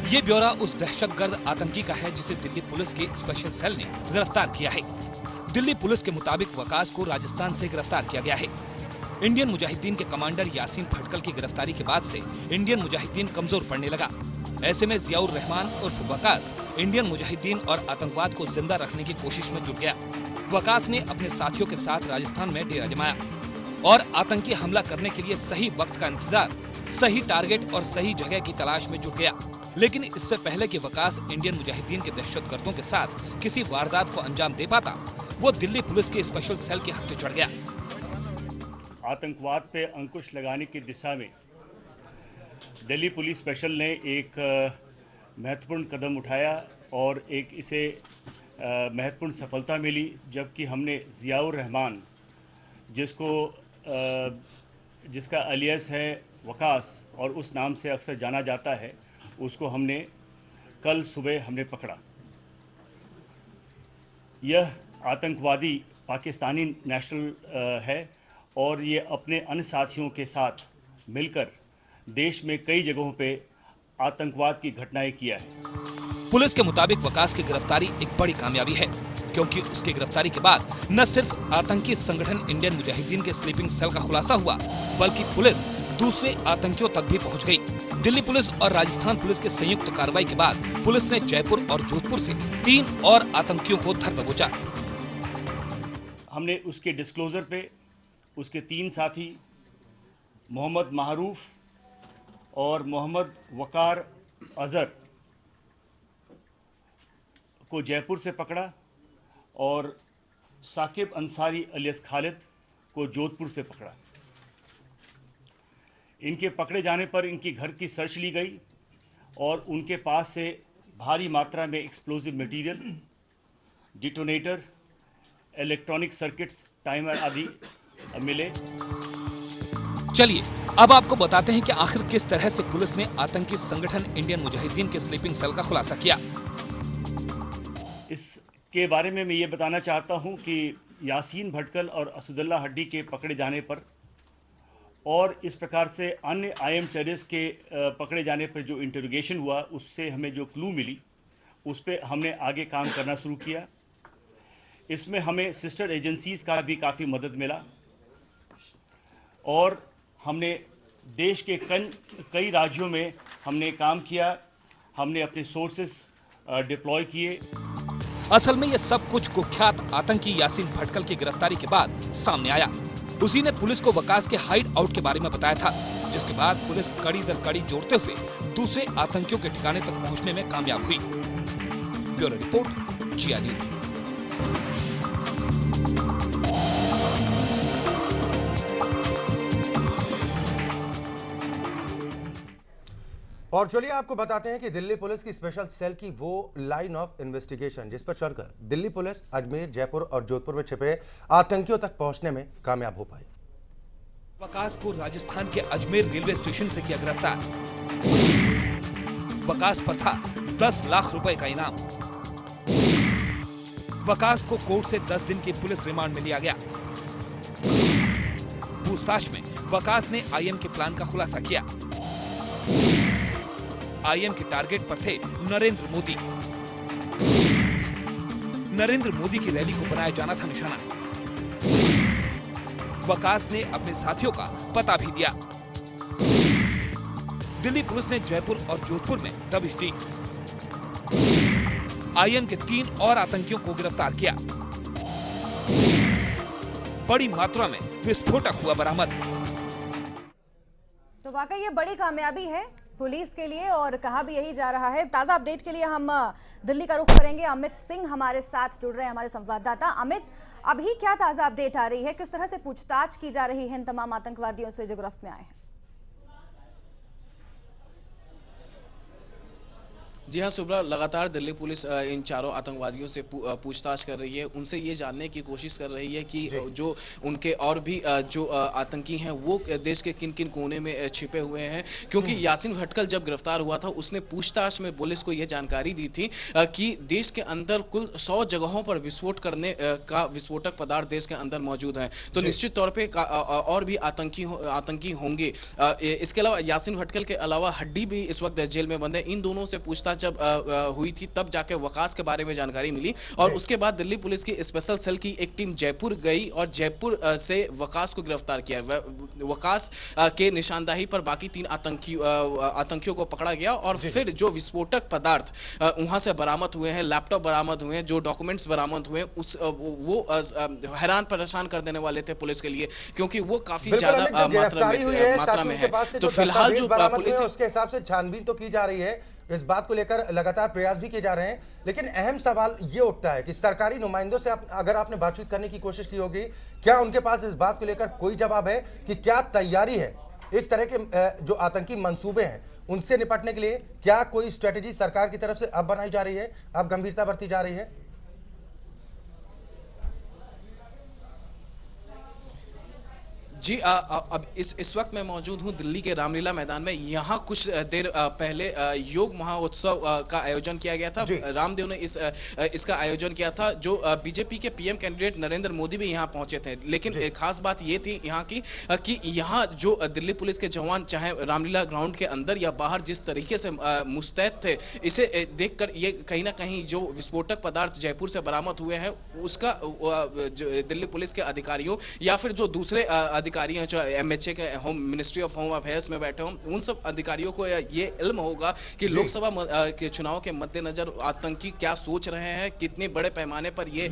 S11: ये ब्यौरा उस दहशतगर्द आतंकी का है जिसे दिल्ली पुलिस की स्पेशल सेल ने गिरफ्तार किया है। दिल्ली पुलिस के मुताबिक वकास को राजस्थान से गिरफ्तार किया गया है। इंडियन मुजाहिदीन के कमांडर यासीन भटकल की गिरफ्तारी के बाद से इंडियन मुजाहिदीन कमजोर पड़ने लगा। ऐसे में जियाउर रहमान उर्फ वकास इंडियन मुजाहिदीन और आतंकवाद को जिंदा रखने की कोशिश में जुट गया। वकास ने अपने साथियों के साथ राजस्थान में डेरा जमाया और आतंकी हमला करने के लिए सही वक्त का इंतजार, सही टारगेट और सही जगह की तलाश में जुट गया। लेकिन इससे पहले कि वकास इंडियन मुजाहिदीन के दहशतगर्दों के साथ किसी वारदात को अंजाम दे पाता, वो दिल्ली पुलिस के स्पेशल सेल के हत्थे चढ़ गया।
S7: आतंकवाद पे अंकुश लगाने की दिशा में दिल्ली पुलिस स्पेशल ने एक महत्वपूर्ण कदम उठाया और एक इसे महत्वपूर्ण सफलता मिली, जबकि हमने जियाउर रहमान, जिसका अलियास है वकास और उस नाम से अक्सर जाना जाता है, उसको हमने कल सुबह पकड़ा। यह आतंकवादी पाकिस्तानी नेशनल है और ये अपने अन्य साथियों के साथ मिलकर देश में कई जगहों पे आतंकवाद की घटनाएं किया है।
S11: पुलिस के मुताबिक वकास की गिरफ्तारी एक बड़ी कामयाबी है। क्योंकि उसकी गिरफ्तारी के बाद न सिर्फ आतंकी संगठन इंडियन मुजाहिदीन के स्लीपिंग सेल का खुलासा हुआ, बल्कि पुलिस दूसरे आतंकियों तक भी पहुंच गई। दिल्ली पुलिस और राजस्थान पुलिस के संयुक्त कार्रवाई के बाद पुलिस ने जयपुर और जोधपुर से 3 और आतंकियों को धर दबोचा।
S7: हमने उसके डिस्क्लोजर पे उसके 3 साथी मोहम्मद मारूफ और मोहम्मद वकार अजहर को जयपुर से पकड़ा और साकिब अंसारी अलियास खालिद को जोधपुर से पकड़ा। इनके पकड़े जाने पर इनकी घर की सर्च ली गई और उनके पास से भारी मात्रा में explosive material, detonator, electronic circuits, timer आदि मिले।
S11: चलिए अब आपको बताते हैं कि आखिर किस तरह से पुलिस ने आतंकी संगठन इंडियन मुजाहिदीन के स्लीपिंग सेल का खुलासा किया।
S7: इसके बारे में मैं ये बताना चाहता हूं कि यासीन भटकल और असदुल्ला हड्डी के पकड़े जाने पर और इस प्रकार से अन्य IM टेररिस्ट के पकड़े जाने पर जो इंटरोगेशन हुआ, उससे हमें जो क्लू मिली, उस पर हमने आगे काम करना शुरू किया। इसमें हमें सिस्टर एजेंसीज़ का भी काफ़ी मदद मिला और हमने देश के कई राज्यों में हमने काम किया। हमने अपने सोर्सेस डिप्लॉय किए।
S11: असल में ये सब कुछ कुख्यात आतंकी यासीन भटकल की गिरफ्तारी के बाद सामने आया। उसी ने पुलिस को वकास के हाइड आउट के बारे में बताया था, जिसके बाद पुलिस कड़ी दर कड़ी जोड़ते हुए दूसरे आतंकियों के ठिकाने तक पहुंचने में कामयाब हुई। ब्यूरो रिपोर्ट, जिया न्यूज।
S1: और चलिए आपको बताते हैं कि दिल्ली पुलिस की स्पेशल सेल की वो लाइन ऑफ इन्वेस्टिगेशन जिस पर चलकर दिल्ली पुलिस अजमेर, जयपुर और जोधपुर में छिपे आतंकियों तक पहुंचने में कामयाब हो पाई।
S11: वकास को राजस्थान के अजमेर रेलवे स्टेशन से किया गिरफ्तार। वकास पर था 10 लाख रुपए का इनाम। वकास को कोर्ट से 10 दिन की पुलिस रिमांड में लिया गया। पूछताछ में वकास ने IM के प्लान का खुलासा किया। IM के टारगेट पर थे नरेंद्र मोदी। नरेंद्र मोदी की रैली को बनाया जाना था निशाना। वकास ने अपने साथियों का पता भी दिया। दिल्ली पुलिस ने जयपुर और जोधपुर में दबिश दी। IM के 3 और आतंकियों को गिरफ्तार किया। बड़ी मात्रा में विस्फोटक हुआ बरामद।
S2: तो वाकई ये बड़ी कामयाबी है पुलिस के लिए और कहा भी यही जा रहा है। ताजा अपडेट के लिए हम दिल्ली का रुख करेंगे। अमित सिंह हमारे साथ जुड़ रहे हैं, हमारे संवाददाता। अमित, अभी क्या ताजा अपडेट आ रही है? किस तरह से पूछताछ की जा रही है इन तमाम आतंकवादियों से जो गिरफ्त में आए हैं?
S12: जी हाँ सुब्रा, लगातार दिल्ली पुलिस इन चारों आतंकवादियों से पूछताछ कर रही है। उनसे ये जानने की कोशिश कर रही है कि जो उनके और भी जो आतंकी हैं वो देश के किन किन कोने में छिपे हुए हैं, क्योंकि यासीन भटकल जब गिरफ्तार हुआ था उसने पूछताछ में पुलिस को यह जानकारी दी थी कि देश के अंदर कुल 100 जगहों पर विस्फोट करने का विस्फोटक पदार्थ देश के अंदर मौजूद है। तो निश्चित तौर पर और भी आतंकी होंगे। इसके अलावा यासीन भटकल के अलावा हड्डी भी इस वक्त जेल में बंद है। इन दोनों से पूछताछ जब हुई थी तब जाके वकास के बारे में जानकारी मिली और उसके बाद दिल्ली पुलिस की स्पेशल सेल की एक टीम जयपुर गई और जयपुर से वकास को गिरफ्तार किया। वकास के निशानदाही पर बाकी 3 आतंकियों को पकड़ा गया और फिर जो विस्फोटक पदार्थ वहां से बरामद हुए हैं, लैपटॉप बरामद हुए हैं, जो डॉक्यूमेंट्स बरामद हुए वो हैरान परेशान कर देने वाले थे पुलिस के लिए, क्योंकि वो काफी ज्यादा मात्रा में है। तो फिलहाल जो पुलिस
S1: उसके हिसाब से छानबीन तो की जा रही है, इस बात को लेकर लगातार प्रयास भी किए जा रहे हैं, लेकिन अहम सवाल ये उठता है कि सरकारी नुमाइंदों से अगर आपने बातचीत करने की कोशिश की होगी, क्या उनके पास इस बात को लेकर कोई जवाब है कि क्या तैयारी है इस तरह के जो आतंकी मंसूबे हैं उनसे निपटने के लिए? क्या कोई स्ट्रेटेजी सरकार की तरफ से अब बनाई जा रही है, अब गंभीरता बरती जा रही है?
S12: जी अब इस वक्त मैं मौजूद हूं दिल्ली के रामलीला मैदान में। यहां कुछ देर पहले योग महोत्सव का आयोजन किया गया था। रामदेव ने इसका आयोजन किया था। जो बीजेपी के पीएम कैंडिडेट नरेंद्र मोदी भी यहां पहुंचे थे। लेकिन खास बात यह थी यहां की कि यहां जो दिल्ली पुलिस के जवान चाहे रामलीला ग्राउंड के अंदर या बाहर जिस तरीके से मुस्तैद थे, इसे देखकर ये कहीं ना कहीं जो विस्फोटक पदार्थ जयपुर से बरामद हुए हैं उसका दिल्ली पुलिस के अधिकारियों या फिर जो दूसरे अधिकारी हैं जो एमएचए के home ministry of home affairs में बैठे हों, उन सब अधिकारियों को ये इल्म होगा कि लोकसभा के चुनाव के मद्देनजर आतंकी क्या सोच रहे हैं, कितने बड़े पैमाने पर ये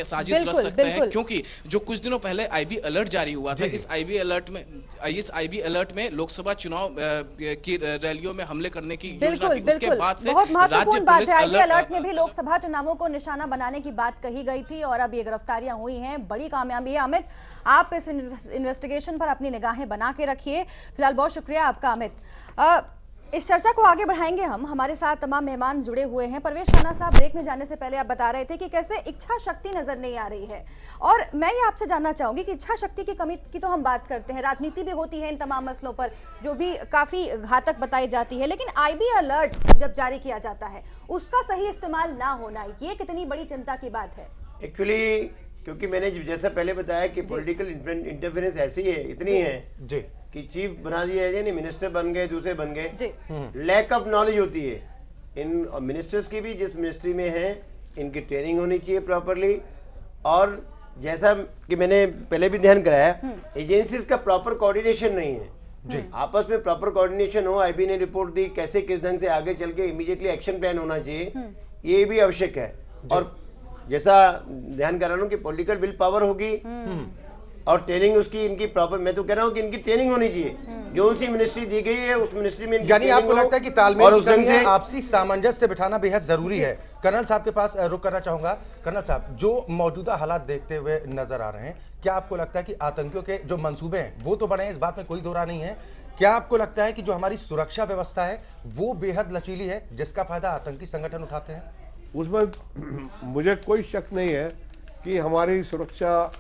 S12: साजिश रच सकते हैं। क्योंकि जो कुछ दिनों पहले आईबी अलर्ट जारी हुआ था, इस आईबी अलर्ट में लोकसभा चुनाव की रैलियों में हमले करने की योजना थी। उसके बाद से
S2: बहुत महत्वपूर्ण बात है, आईबी अलर्ट में भी लोकसभा चुनावों को निशाना बनाने की बात कही गई थी और अब ये गिरफ्तारियां हुई हैं, बड़ी कामयाबी है। अमित, आप इस इन्वेस्टिगेशन पर अपनी निगाहें बना के रखिए। फिलहाल बहुत शुक्रिया आपका अमित। इस चर्चा को आगे बढ़ाएंगे हम। हमारे साथ तमाम मेहमान जुड़े हुए हैं। परवेश खन्ना साहब, ब्रेक में जाने से पहले आप बता रहे थे कि कैसे इच्छा शक्ति नजर नहीं आ रही है, और मैं ये आपसे जानना चाहूंगी कि इच्छा शक्ति की कमी की तो हम बात करते हैं, राजनीति भी होती है इन तमाम मसलों पर जो भी काफी घातक बताई जाती है, लेकिन आईबी अलर्ट जब जारी किया जाता है उसका सही इस्तेमाल ना होना, ये कितनी बड़ी चिंता की बात है?
S8: एक्चुअली क्योंकि मैंने जैसा पहले बताया कि पॉलिटिकल इंटरफेरेंस ऐसी है, इतनी है जी कि चीफ बना दिया है, नहीं मिनिस्टर बन गए, दूसरे बन गए। लैक ऑफ नॉलेज होती है इन मिनिस्टर्स की भी, जिस मिनिस्ट्री में है इनकी ट्रेनिंग होनी चाहिए प्रॉपरली। और जैसा कि मैंने पहले भी ध्यान कराया, एजेंसीज का प्रॉपर कोऑर्डिनेशन नहीं है जी। आपस में प्रॉपर कोऑर्डिनेशन हो। आईबी ने रिपोर्ट दी, कैसे किस ढंग से आगे चल के इमीडिएटली एक्शन प्लान होना चाहिए, ये भी आवश्यक है। और जैसा ध्यान करा रहा हूँ कि पॉलिटिकल विल पावर होगी और ट्रेनिंग उसकी इनकी प्रॉपर, मैं तो कह रहा हूँ कि इनकी ट्रेनिंग होनी चाहिए। जो सी मिनिस्ट्री दी गई है उस मिनिस्ट्री में,
S1: यानी आपको लगता है कि तालमेल की कमी है, आपसी सामंजस्य बिठाना बेहद जरूरी है। कर्नल साहब के पास रुक करना चाहूंगा। कर्नल साहब, जो मौजूदा हालात देखते हुए नजर आ रहे हैं, क्या आपको लगता है कि आतंकियों के जो मंसूबे हैं वो तो बड़े हैं, इस बात में कोई दो राय नहीं है? क्या आपको लगता है कि जो हमारी सुरक्षा व्यवस्था है वो बेहद लचीली है, जिसका फायदा आतंकी संगठन उठाते हैं?
S10: उसमें मुझे कोई शक नहीं है कि हमारी सुरक्षा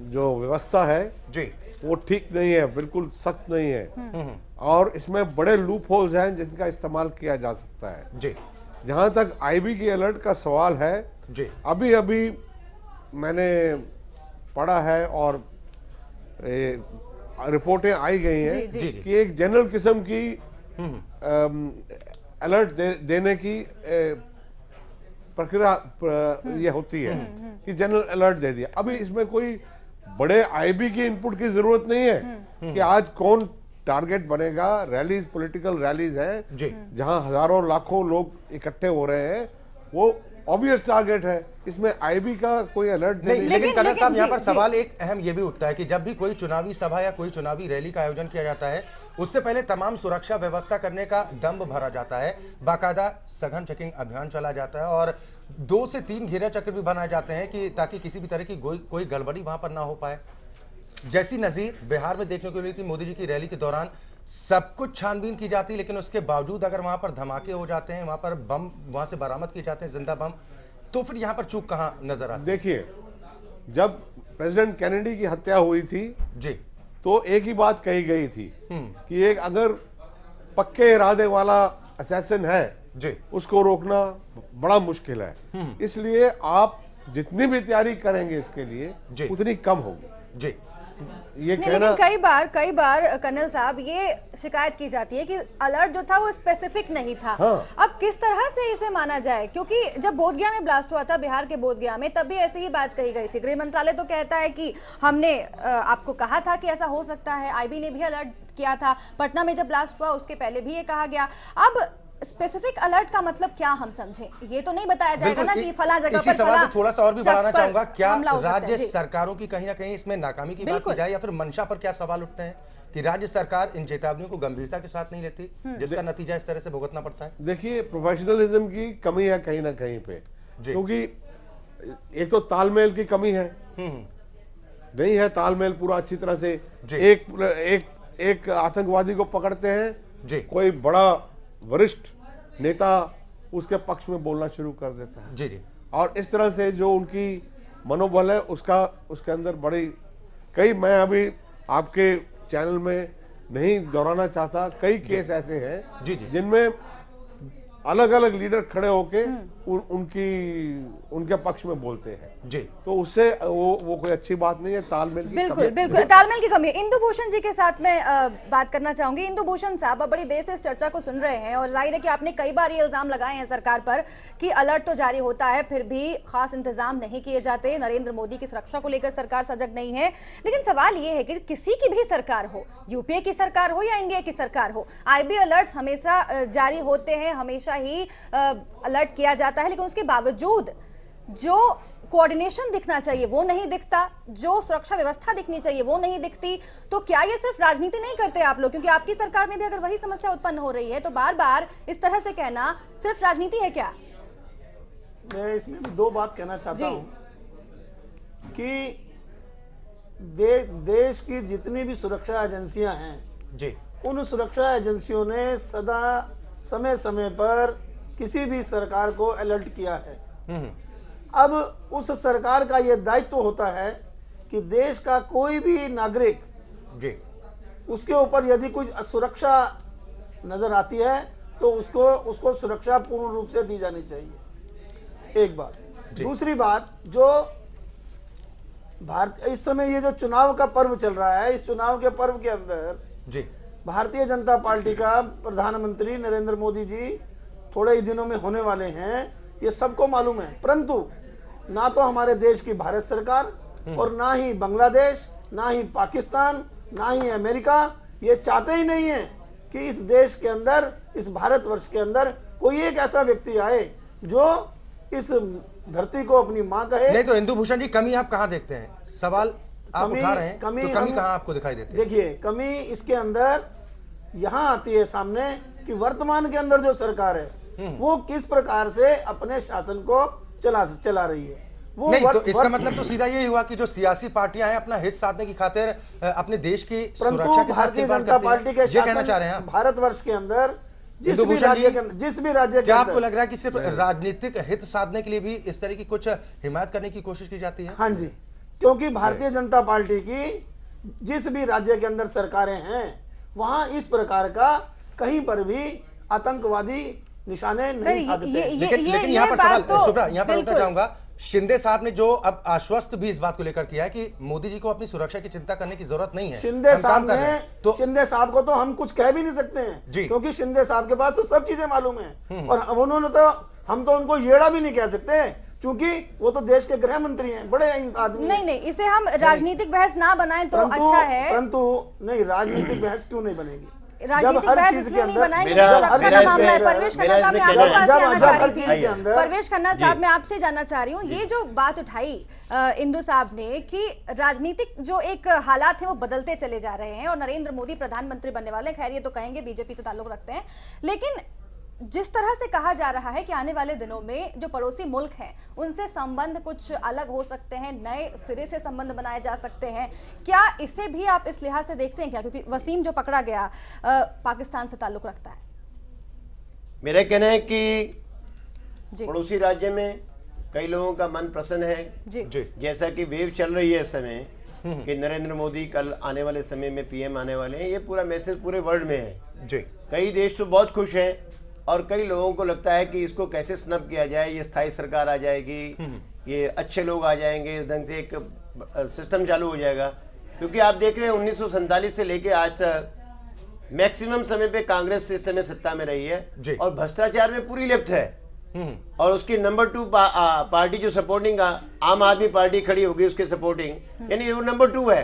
S10: जो व्यवस्था है जी वो ठीक नहीं है, बिल्कुल सख्त नहीं है, और इसमें बड़े लूप होल्स हैं जिनका इस्तेमाल किया जा सकता है जी। जहां तक आईबी की अलर्ट का सवाल है जी, अभी अभी मैंने पढ़ा है और रिपोर्टें आई गई हैं जी, कि एक जनरल किस्म की अलर्ट देने की प्रक्रिया ये होती है कि जनरल अलर्ट दे दिया। अभी इसमें कोई बड़े आईबी की इनपुट की जरूरत नहीं है कि आज कौन टारगेट बनेगा। रैलीज, पॉलिटिकल रैलीज हैं जहां हजारों लाखों लोग इकट्ठे हो रहे हैं, वो ऑब्वियस टारगेट है। इसमें आईबी का कोई अलर्ट नहीं।
S1: लेकिन कर्नल साहब, यहाँ पर सवाल एक अहम ये भी उठता है कि जब भी कोई चुनावी सभा या कोई चुनावी रैली का आयोजन किया जाता है, उससे पहले तमाम सुरक्षा व्यवस्था करने का दम्भ भरा जाता है, बाकायदा सघन चेकिंग अभियान चला जाता है और 2 से 3 घेरा चक्र भी बनाए जाते हैं कि ताकि किसी भी तरह की कोई गड़बड़ी वहां पर ना हो पाए। जैसी नजीर बिहार में देखने को मिली थी मोदी जी की रैली के दौरान, सब कुछ छानबीन की जाती है, लेकिन उसके बावजूद अगर वहां पर धमाके हो जाते हैं, वहां पर बम वहां से बरामद किए जाते हैं, जिंदा बम, तो फिर यहां पर चूक कहां नजर आती है? देखिए,
S10: जब प्रेसिडेंट कैनेडी की हत्या हुई थी जी, तो एक ही बात कही गई थी कि एक अगर पक्के इरादे वाला असैसिन है जी, उसको रोकना बड़ा मुश्किल है। इसलिए आप जितनी भी तैयारी करेंगे इसके लिए उतनी कम होगी जी।
S2: ये लेकिन कई बार कर्नल साहब ये शिकायत की जाती है कि अलर्ट जो था वो स्पेसिफिक नहीं था। अब किस तरह से इसे माना जाए, क्योंकि जब बोधगया में ब्लास्ट हुआ था, बिहार के बोधगया में, तब भी ऐसी ही बात कही गई थी। गृह मंत्रालय तो कहता है कि हमने आपको कहा था कि ऐसा हो सकता है, आईबी ने भी अलर्ट किया था। पटना में जब ब्लास्ट हुआ उसके पहले भी ये कहा गया। अब स्पेसिफिक अलर्ट का मतलब क्या हम समझें? ये तो नहीं बताया जाएगा ना कि फला जगह पर
S1: फला। थोड़ा सा और भी बढ़ाना चाहूंगा, क्या राज्य सरकारों की कहीं ना कहीं इसमें नाकामी की बात की जाए, या फिर मंशा पर क्या सवाल उठते हैं कि राज्य सरकार इन चेतावनियों को गंभीरता के साथ नहीं लेती, जिसका नतीजा इस तरह से भुगतना पड़ता है?
S10: देखिए, प्रोफेशनलिज्म की कमी है कहीं ना कहीं पे, क्योंकि एक तो तालमेल की कमी है, नहीं है तालमेल पूरा अच्छी तरह से। एक आतंकवादी को पकड़ते हैं, कोई बड़ा वरिष्ठ नेता उसके पक्ष में बोलना शुरू कर देता है जी, और इस तरह से जो उनकी मनोबल है उसका उसके अंदर बड़ी कई, मैं अभी आपके चैनल में नहीं दोहराना चाहता, कई केस ऐसे हैं
S1: जी जी
S10: जिनमें अलग अलग लीडर खड़े होके उनके पक्ष में बोलते हैं
S1: जी।
S10: तो उससे वो कोई अच्छी बात नहीं है, तालमेल की
S2: बिल्कुल
S10: कमी-
S2: बिल्कुल तालमेल की कमी है। इंदु भूषण जी के साथ मैं बात करना चाहूंगी। इंदु भूषण साहब, आप बड़ी देर से इस चर्चा को सुन रहे हैं और जाहिर है कि आपने कई बार ये इल्जाम लगाए हैं सरकार पर कि अलर्ट तो जारी होता है फिर भी खास इंतजाम नहीं किए जाते, नरेंद्र मोदी की सुरक्षा को लेकर सरकार सजग नहीं है। लेकिन सवाल ये है कि किसी की भी सरकार हो, यूपीए की सरकार हो या एनडीए की सरकार हो, आईबी अलर्ट्स हमेशा जारी होते हैं, हमेशा ही अलर्ट किया जाता है, लेकिन उसके बावजूद जो कोऑर्डिनेशन दिखना चाहिए वो नहीं दिखता, जो सुरक्षा व्यवस्था दिखनी चाहिए वो नहीं दिखती। तो क्या ये सिर्फ राजनीति नहीं करते आप लोग? क्योंकि आपकी सरकार में भी अगर वही समस्या उत्पन्न हो रही है तो बार बार इस तरह से कहना सिर्फ राजनीति है क्या?
S9: मैं इसमें भी दो बात कहना चाहता
S2: जी।
S9: हूं कि देश की जितनी भी सुरक्षा एजेंसियां हैं
S1: जी
S9: उन सुरक्षा एजेंसियों ने सदा समय समय पर किसी भी सरकार को अलर्ट किया है। अब उस सरकार का यह दायित्व होता है कि देश का कोई भी नागरिक
S1: जी
S9: उसके ऊपर यदि कुछ असुरक्षा नजर आती है तो उसको सुरक्षा पूर्ण रूप से दी जानी चाहिए, एक बात। दूसरी बात, जो भारत इस समय ये जो चुनाव का पर्व चल रहा है, इस चुनाव के पर्व के अंदर
S1: जी
S9: भारतीय जनता पार्टी का प्रधानमंत्री नरेंद्र मोदी जी थोड़े ही दिनों में होने वाले हैं, ये सबको मालूम है। परंतु ना तो हमारे देश की भारत सरकार और ना ही बांग्लादेश, ना ही पाकिस्तान, ना ही अमेरिका ये चाहते ही नहीं है कि इस देश के अंदर, इस भारतवर्ष के अंदर कोई एक ऐसा व्यक्ति आए जो इस धरती को अपनी मां कहे।
S1: नहीं तो इंदु भूषण जी, कमी आप कहाँ देखते हैं? सवाल आप उठा रहे हैं,
S9: कमी
S1: तो कमी कहाँ आपको दिखाई देती है?
S9: देखिए, कमी इसके अंदर यहाँ आती है सामने कि वर्तमान के अंदर जो सरकार है वो किस प्रकार से अपने शासन को चला रही है। वो
S1: नहीं तो इसका मतलब तो सीधा यही हुआ कि जो सियासी पार्टियां हैं अपना हित साधने की खातिर अपने देश की सुरक्षा
S9: परंतु
S1: के साथ
S9: भारतीय
S1: खिलवाड़
S9: जनता
S1: करती है।
S9: पार्टी के
S1: ये कहना चाह
S9: शासन
S1: रहे हैं आप?
S9: भारतवर्ष के अंदर जिस
S1: इंदु
S9: भी
S1: भूषण
S9: राज्य
S1: जी,
S9: के अंदर, जिस भी राज्य के
S1: क्या आपको
S9: अंदर,
S1: लग रहा है कि सिर्फ राजनीतिक हित साधने के लिए भी इस तरह की कुछ हिमायत करने की कोशिश की जाती है?
S9: हाँ जी, क्योंकि भारतीय जनता पार्टी की जिस भी राज्य के अंदर सरकारें हैं वहां इस प्रकार का कहीं पर भी आतंकवादी निशाने नहीं साधते।
S1: लेकिन यहाँ पर सवाल, शुभ्रा, यहाँ पर रुकना चाहूंगा। शिंदे साहब ने जो अब आश्वस्त भी इस बात को लेकर किया है कि मोदी जी को अपनी सुरक्षा की चिंता करने की जरूरत नहीं है,
S9: शिंदे
S1: हम
S9: साहब
S1: काम कर रहे
S9: ने
S1: हैं। तो
S9: शिंदे साहब को तो हम कुछ कह भी नहीं सकते हैं
S1: जी।
S9: क्योंकि शिंदे साहब के पास तो सब चीजें मालूम है और उन्होंने तो, हम तो उनको येड़ा भी नहीं कह सकते क्योंकि वो तो देश के गृह मंत्री हैं, बड़े आदमी।
S2: नहीं, इसे हम राजनीतिक बहस ना बनाएं तो अच्छा है।
S9: परंतु नहीं, राजनीतिक बहस क्यों नहीं बनेगी?
S2: राजनीतिक बहस इसलिए नहीं बनाएंगे, परवेश खन्ना साहब मैं आपके पास आना चाह रही थी। परवेश खन्ना साहब, मैं आपसे जानना चाह रही हूँ, ये जो बात उठाई इंदु साहब ने कि राजनीतिक जो एक हालात है वो बदलते चले जा रहे हैं और नरेंद्र मोदी प्रधानमंत्री बनने वाले हैं, खैर ये तो कहेंगे बीजेपी से ताल्लुक रखते हैं, लेकिन जिस तरह से कहा जा रहा है कि आने वाले दिनों में जो पड़ोसी मुल्क हैं उनसे संबंध कुछ अलग हो सकते हैं, नए सिरे से संबंध बनाए जा सकते हैं, क्या इसे भी आप इस लिहाज से देखते हैं क्या? क्योंकि वसीम जो पकड़ा गया पाकिस्तान से ताल्लुक रखता है।
S8: मेरा कहना है कि पड़ोसी राज्य में कई लोगों का मन प्रसन्न है
S2: जी।
S8: जैसा कि वेव चल रही है इस समय कि नरेंद्र मोदी कल आने वाले समय में पीएम आने वाले हैं, ये पूरा मैसेज पूरे वर्ल्ड में है
S1: जी।
S8: कई देश तो बहुत खुश हैं और कई लोगों को लगता है कि इसको कैसे स्नब किया जाए, ये स्थायी सरकार आ जाएगी, ये अच्छे लोग आ जाएंगे, इस ढंग से एक सिस्टम चालू हो जाएगा। क्योंकि आप देख रहे हैं 1947 से लेके आज तक मैक्सिमम समय पे कांग्रेस इस समय सत्ता में रही है और भ्रष्टाचार में पूरी लिप्त है और उसकी नंबर 2 पार्टी जो सपोर्टिंग आम आदमी पार्टी खड़ी होगी उसके सपोर्टिंग, यानी वो नंबर 2 है।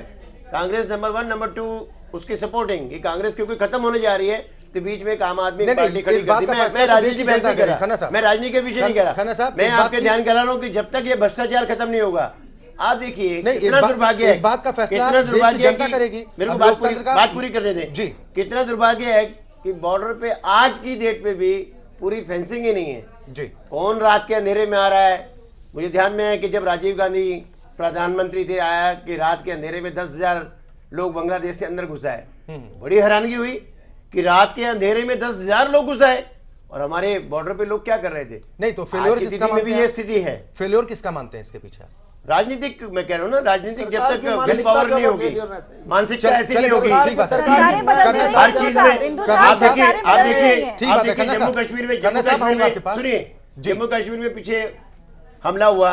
S8: कांग्रेस नंबर 1, नंबर 2 उसकी सपोर्टिंग। ये कांग्रेस क्योंकि खत्म होने जा रही है तो बीच में एक आम आदमी पार्टी खड़ी करती है। मैं राजनीति बहस नहीं कर रहा, मैं राजनीति के विषय नहीं कर रहा, मैं आपके ध्यान करा रहा हूँ कि जब तक ये भ्रष्टाचार खत्म नहीं होगा, आप देखिए कितना दुर्भाग्य है,
S1: इस बात का फैसला
S8: कितना दुर्भाग्य
S1: जनता करेगी।
S8: मेरे को बात पूरी करने दें जी। कितना दुर्भाग्य है कि बॉर्डर पे आज की डेट पे भी पूरी फेंसिंग ही नहीं है
S1: जी।
S8: कौन रात के अंधेरे में आ रहा है? मुझे ध्यान में है कि जब राजीव गांधी प्रधानमंत्री थे आया कि रात के अंधेरे में 10,000 लोग बांग्लादेश से अंदर घुस आए। बड़ी हैरानगी हुई कि रात के अंधेरे में 10,000 लोग घुस आए और हमारे बॉर्डर पे लोग क्या कर रहे थे?
S1: नहीं तो फेल्योर किसका
S8: में भी ये स्थिति है।
S1: फेल्योर किसका मानते हैं इसके पीछे?
S8: राजनीतिक, मैं कह रहा हूँ ना, राजनीतिक जब
S9: सरकार
S8: तक
S9: की
S8: विल
S9: मानसिकता
S8: पावर
S9: का
S8: नहीं
S9: तो
S8: होगी,
S9: failure रहना चाहिए।
S8: मानसिकता ऐसी नहीं होगी।
S1: ठीक बात है।
S2: सरकारें बदल रही हैं,
S8: हर
S2: हिंदू
S8: चीज
S2: साहब,
S8: में
S2: हिंदू
S8: आप
S2: साहब,
S8: देखिए,
S2: सरकारें
S8: आप
S2: बदल रही
S8: देखिए,
S2: हैं।
S1: ठीक
S8: आप
S1: बात है,
S8: देखिए
S1: खन्ना
S8: जम्मू
S1: साहब।
S8: कश्मीर में,
S1: खन्ना साहब, आऊंगा आपके पास।
S8: सुनिए,
S1: जी।
S8: जम्मू कश्मीर में पीछे हमला हुआ,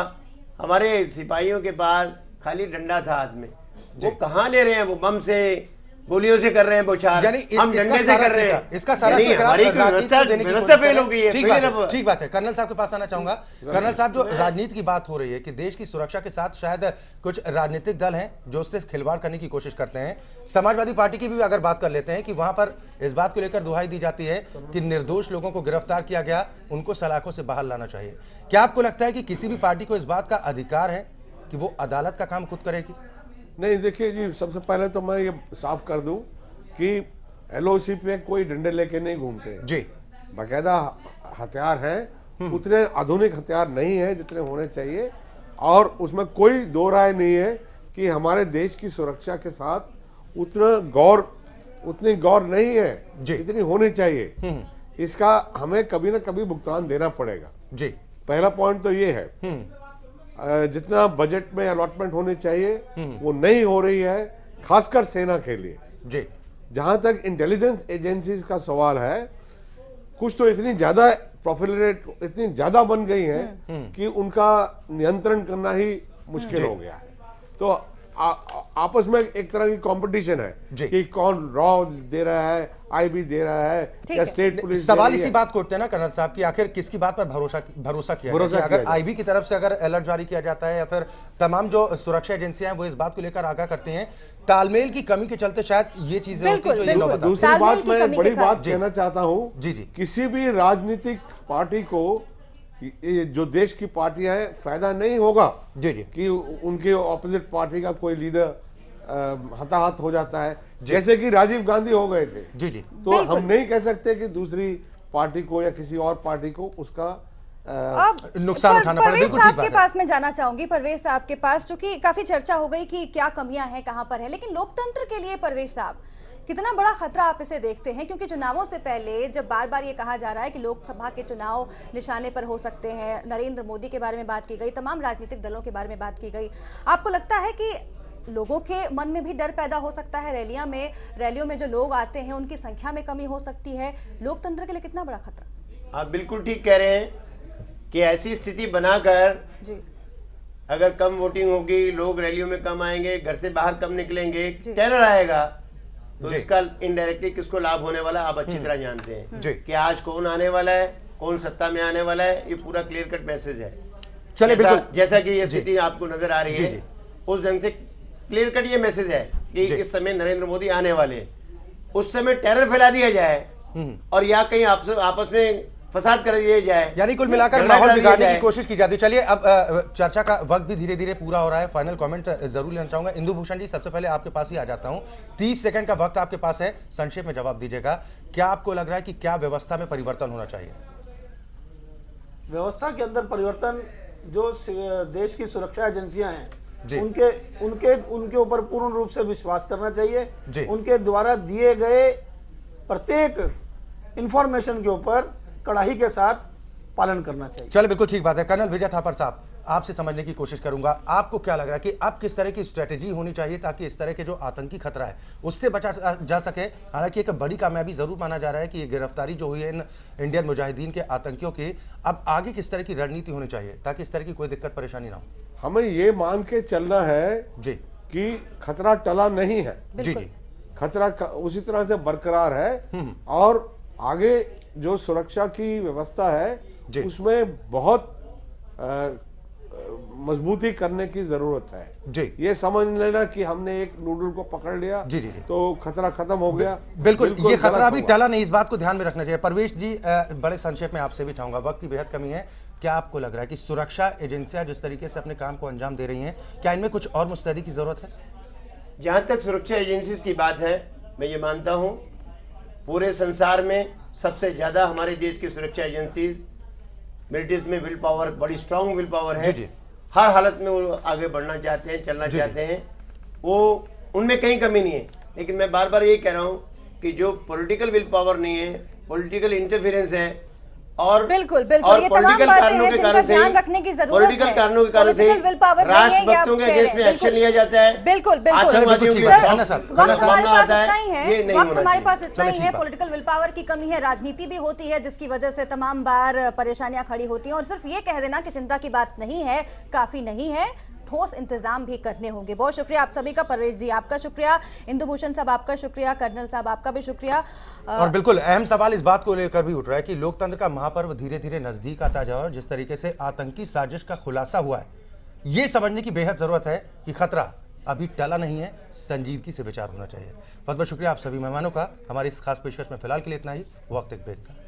S8: हमारे सिपाहियों के पास खाली डंडा था हाथ में, वो कहाँ ले रहे हैं, वो बम से, गोलियों से कर रहे हैं बौछार,
S1: यानी
S8: हम
S1: इसका
S8: डंडे से
S1: सारा
S8: कर रहे
S1: ठेका-
S8: हैं।
S1: इसका सारा
S8: नहीं,
S1: ठेका
S8: हमारी
S1: राजनीति
S8: व्यवस्था
S1: को देने की
S8: व्यवस्था
S1: कोशिश
S8: फेल
S1: कर
S8: हो गई
S1: रहे
S8: है।
S1: हैं। ठीक
S8: फेल
S1: बात है,
S8: अब-
S1: ठीक बात है। कर्नल साहब के पास आना चाहूंगा। कर्नल साहब, जो राजनीति की बात हो रही है कि देश की सुरक्षा के साथ शायद कुछ राजनीतिक दल हैं जो उससे खिलवाड़ करने की कोशिश करते हैं। समाजवादी पार्टी की भी अगर बात कर लेते हैं कि वहां पर इस बात को लेकर दुहाई दी जाती है कि निर्दोष लोगों को गिरफ्तार किया गया, उनको सलाखों से बाहर लाना चाहिए। क्या आपको लगता है कि किसी भी पार्टी को इस बात का अधिकार है कि वो अदालत का काम खुद करेगी?
S10: नहीं, देखिए जी, सबसे पहले तो मैं ये साफ कर दूं कि एलओसी पे कोई डंडे लेके नहीं घूमते
S1: जी।
S10: बाकायदा हथियार हैं, उतने आधुनिक हथियार नहीं है जितने होने चाहिए, और उसमें कोई दो राय नहीं है कि हमारे देश की सुरक्षा के साथ उतनी गौर नहीं है जितनी होनी चाहिए। इसका हमें कभी ना कभी भुगतान देना पड़ेगा
S1: जी।
S10: पहला पॉइंट तो ये है। जितना बजट में अलॉटमेंट होनी चाहिए वो नहीं हो रही है, खासकर सेना के लिए।
S1: जी।
S10: जहां तक इंटेलिजेंस एजेंसीज का सवाल है, कुछ तो इतनी ज्यादा प्रोफिलेट, इतनी ज्यादा बन गई हैं कि उनका नियंत्रण करना ही मुश्किल हो गया है। तो आपस में एक तरह की कंपटीशन है कि कौन रॉ दे रहा है, आईबी दे रहा है या स्टेट पुलिस।
S1: सवाल इसी बात को उठते हैं ना कर्नल साहब कि आखिर किसकी बात पर भरोसा किया जाए? अगर आईबी की तरफ से अगर अलर्ट जारी किया जाता है या फिर तमाम जो सुरक्षा एजेंसियां हैं वो इस बात को लेकर आगाह करती हैं, तालमेल की कमी के चलते शायद ये चीजें होती हैं जो ये लोग बताते हैं।
S10: दूसरी बात मैं बड़ी बात कहना चाहता हूँ,
S1: जी जी,
S10: किसी भी राजनीतिक पार्टी को, जो देश की पार्टियां हैं, फायदा नहीं होगा
S1: जी जी
S10: कि उनके ऑपोजिट पार्टी का कोई लीडर हताहत हो जाता है, जैसे कि राजीव गांधी हो गए थे।
S1: जी जी।
S10: तो हम नहीं कह सकते कि दूसरी पार्टी को या किसी और पार्टी को उसका
S1: नुकसान उठाना पड़े।
S2: परवेज साहब के पास मैं जाना चाहूंगी, परवेज साहब के पास, चूंकि काफी चर्चा हो गई कि क्या कमियां हैं, कहां पर है, लेकिन लोकतंत्र के लिए परवेज साहब कितना बड़ा खतरा आप इसे देखते हैं? क्योंकि चुनावों से पहले जब बार बार ये कहा जा रहा है कि लोकसभा के चुनाव निशाने पर हो सकते हैं, नरेंद्र मोदी के बारे में बात की गई, तमाम राजनीतिक दलों के बारे में बात की गई, आपको लगता है कि लोगों के मन में भी डर पैदा हो सकता है? रैलियों में जो लोग आते हैं उनकी संख्या में कमी हो सकती है। लोकतंत्र के लिए कितना बड़ा खतरा?
S8: आप बिल्कुल ठीक कह रहे हैं कि ऐसी स्थिति बनाकर
S2: जी,
S8: अगर कम वोटिंग होगी, लोग रैलियों में कम आएंगे, घर से बाहर कम निकलेंगे, टेरर आएगा, तो इसका इनडायरेक्टली किसको लाभ होने वाला आप अच्छी तरह जानते हैं कि आज कौन आने वाला है, कौन सत्ता में आने वाला है। ये पूरा क्लियर कट मैसेज है।
S1: चलिए, बिल्कुल
S8: जैसा कि ये स्थिति आपको नजर आ रही है, उस ढंग से क्लियर कट ये मैसेज है कि इस समय नरेंद्र मोदी आने वाले हैं। उस समय टेरर फैला दिया जाए और या कहीं आपस में फसाद कर दिया जाए,
S1: यानी कुल मिलाकर माहौल बिगाड़ने की कोशिश की जाती है। चलिए, अब चर्चा का वक्त भी धीरे धीरे पूरा हो रहा है। फाइनल कमेंट जरूर लेना चाहूंगा। इंदु भूषण जी, सबसे पहले आपके पास ही आ जाता हूं। 30 सेकंड का वक्त आपके पास है, संक्षेप में जवाब दीजिएगा। क्या आपको लग रहा है कि क्या व्यवस्था में परिवर्तन होना चाहिए?
S9: व्यवस्था के अंदर परिवर्तन, जो देश की सुरक्षा एजेंसियां हैं उनके ऊपर पूर्ण रूप से विश्वास करना चाहिए। उनके द्वारा दिए गए प्रत्येक इंफॉर्मेशन के ऊपर कड़ाई के साथ पालन करना चाहिए।
S1: चलो, बिल्कुल ठीक बात है। कर्नल विजय थापर साहब, आपसे समझने की कोशिश करूंगा, आपको क्या लग रहा है कि अब किस तरह की स्ट्रेटेजी होनी चाहिए ताकि इस तरह के जो आतंकी खतरा है उससे बचा जा सके? हालांकि एक बड़ी कामयाबी जरूर माना जा रहा है कि ये गिरफ्तारी जो हुई है इन इंडियन मुजाहिदीन के आतंकियों की, अब आगे किस तरह की रणनीति होनी चाहिए ताकि इस तरह की कोई दिक्कत परेशानी ना हो?
S10: हमें ये मान के चलना है
S1: जी
S10: कि खतरा टला नहीं है।
S1: जी जी,
S10: खतरा उसी तरह से बरकरार है और आगे जो सुरक्षा की व्यवस्था है उसमें बहुत मजबूती करने की जरूरत है।
S1: जी,
S10: ये समझ लेना कि हमने एक नूडल को पकड़ लिया
S1: जी जी
S10: तो खतरा खत्म हो गया,
S1: बिल्कुल ये खतरा भी टला नहीं, इस बात को ध्यान में रखना चाहिए। परवेश जी, बड़े संक्षेप में आपसे भी चाहूंगा, वक्त की बेहद कमी है। क्या आपको लग रहा है कि सुरक्षा एजेंसियां जिस तरीके से अपने काम को अंजाम दे रही हैं, क्या इनमें कुछ और मुस्तैदी की जरूरत है?
S8: जहां तक सुरक्षा एजेंसीज की बात है, मैं ये मानता हूं पूरे संसार में सबसे ज्यादा हमारे देश की सुरक्षा एजेंसीज, मिलिट्रीज में विल पावर, बड़ी स्ट्रांग विल पावर है। हर हालत में वो आगे बढ़ना चाहते हैं, चलना चाहते हैं, वो उनमें कहीं कमी नहीं है। लेकिन मैं बार बार यही कह रहा हूँ कि जो पॉलिटिकल विल पावर नहीं है, पॉलिटिकल इंटरफेरेंस है, और
S2: बिल्कुल बिल्कुल, ये तमाम
S8: पॉलिटिकल
S2: बातें
S8: कारणों
S2: हैं
S8: के
S2: जिनका
S8: कारण से
S2: ध्यान रखने की जरूरत
S8: पॉलिटिकल
S2: है।
S8: कारणों के कारण से
S2: Political will power नहीं है, ये आप
S8: राष्ट्रभक्तों के
S2: कह रहे
S8: अगेंस्ट
S2: हैं,
S8: में एक्शन
S2: बिल्कुल।
S8: लिया जाता है,
S2: बिल्कुल बिल्कुल
S8: आतंकवादियों
S1: ठीक
S8: के
S1: है,
S8: साथ
S1: खाना साहब,
S2: वक्त
S1: खाना साहब।
S2: हमारे
S8: मामला
S2: पास
S8: आता
S2: इतना ही
S8: है,
S2: है,
S8: ये नहीं
S2: वक्त
S8: होना
S2: हमारे
S8: चाहिए।
S2: पास इतना
S1: चलो
S2: ही
S1: ठीक
S2: है,
S1: बात।
S2: पॉलिटिकल विल पावर की कमी है, राजनीति भी होती है जिसकी वजह से तमाम बार परेशानियां खड़ी होती हैं। और सिर्फ ये कह देना कि चिंता की बात नहीं है काफी नहीं है, ठोस इंतजाम भी करने होंगे। बहुत शुक्रिया आप सभी का। परवेज जी आपका शुक्रिया, इंदु भूषण साहब आपका शुक्रिया, कर्नल साहब आपका भी शुक्रिया।
S1: और बिल्कुल अहम सवाल इस बात को लेकर भी उठ रहा है कि लोकतंत्र का महापर्व धीरे धीरे नजदीक आता जा रहा है और जिस तरीके से आतंकी साजिश का खुलासा हुआ है, ये समझने की बेहद जरूरत है कि खतरा अभी टला नहीं है, संजीदगी से विचार होना चाहिए। बहुत बहुत शुक्रिया आप सभी मेहमानों का। हमारी इस खास पेशकश में फिलहाल के लिए इतना ही। वक्त एक ब्रेक का।